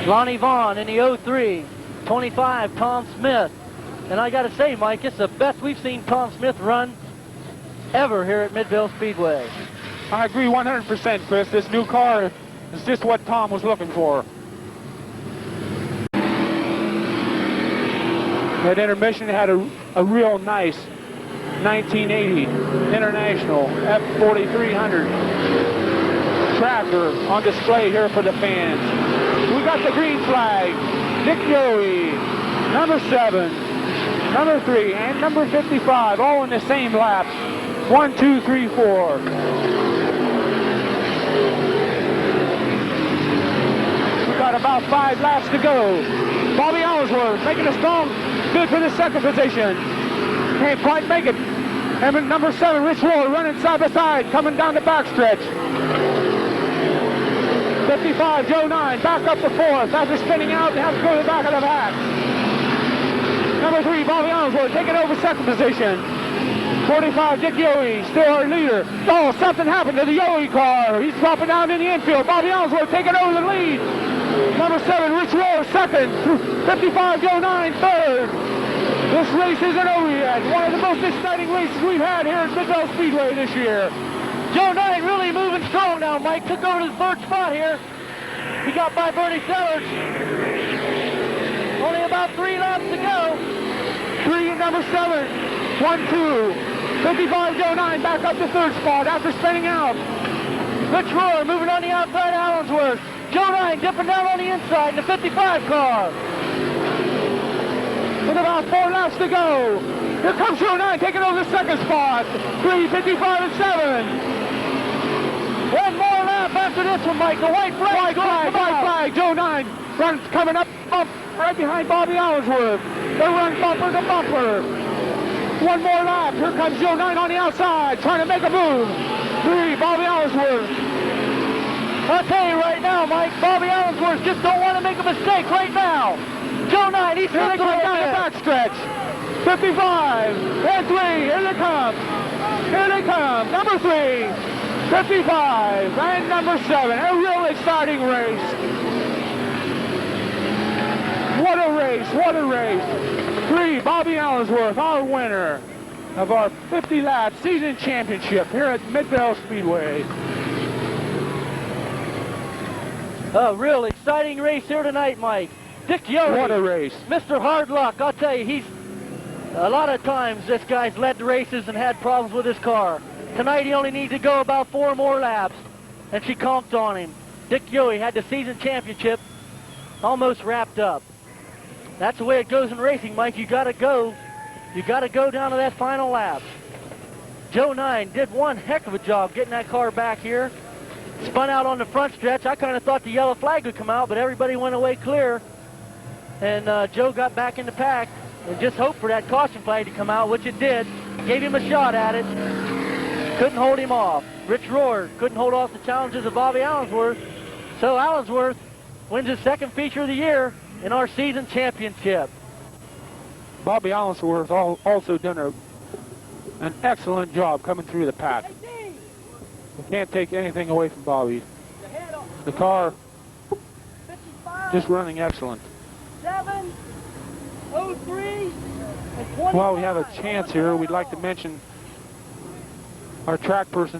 Lonnie Vaughn in the 03. 25, Tom Smith. And I got to say, Mike, it's the best we've seen Tom Smith run ever here at Midvale Speedway. I agree 100%, Chris. This new car is just what Tom was looking for. That intermission had a real nice 1980 International F4300 tractor on display here for the fans. We got the green flag. Dick Yohe, number 7, number 3, and number 55, all in the same lap. 1, 2, 3, 4. We got about 5 laps to go. Bobby Allensworth making a strong bid for the second position. Can't quite make it. And number 7, Rich Rohr, running side by side, coming down the backstretch. 55, Joe 9, back up to 4th. After spinning out, they have to go to the back of the pack. Number 3, Bobby Allensworth, taking over second position. 45, Dick Yohe, still our leader. Oh, something happened to the Yohe car. He's dropping down in the infield. Bobby Allensworth taking over the lead. Number 7, Rich Rohr, second. 55, Joe 9, third. This race isn't over yet. One of the most exciting races we've had here at Midvale Speedway this year. Joe 9 really moving strong now, Mike. Took over to the 3rd spot here. He got by Bernie Sellers. Only about 3 laps to go. 3 and number 7. 1, 2. 55, Joe 9, back up to 3rd spot after spinning out. Rich Rohr moving on the outside, Allensworth. Joe 9 dipping down on the inside in the 55 car. With about 4 laps to go. Here comes Joe 9 taking over the 2nd spot. 3, 55, and 7. One more lap after this one, Mike. The white flag. White flag. Joe 9 runs coming up right behind Bobby Allensworth. They run bumper to bumper. One more lap. Here comes Joe 9 on the outside, trying to make a move. 3, Bobby Allensworth. I'll tell you right now, Mike, Bobby Allensworth just don't want to make a mistake right now. Joe 9, he's here they come down the backstretch. 55 and 3. Here they come. Here they come. Number 3, 55, and number 7. A real exciting race. What a race. What a race. 3, Bobby Allensworth, our winner of our 50-lap season championship here at Midvale Speedway. A real exciting race here tonight, Mike. Dick Yohe. What a race. Mr. Hard Luck, I'll tell you, a lot of times this guy's led the races and had problems with his car. Tonight he only needs to go about 4 more laps, and she conked on him. Dick Yohe had the season championship almost wrapped up. That's the way it goes in racing, Mike. You gotta go down to that final lap. Joe 9 did one heck of a job getting that car back here. Spun out on the front stretch. I kind of thought the yellow flag would come out, but everybody went away clear. And Joe got back in the pack and just hoped for that caution flag to come out, which it did. Gave him a shot at it. Couldn't hold him off. Rich Rohr couldn't hold off the challenges of Bobby Allensworth. So Allensworth wins his 2nd feature of the year in our season championship. Bobby Allensworth also done an excellent job coming through the pack. We can't take anything away from Bobby. The car just running excellent. 7, 03, and 25. While we have a chance here, we'd like to mention our track person,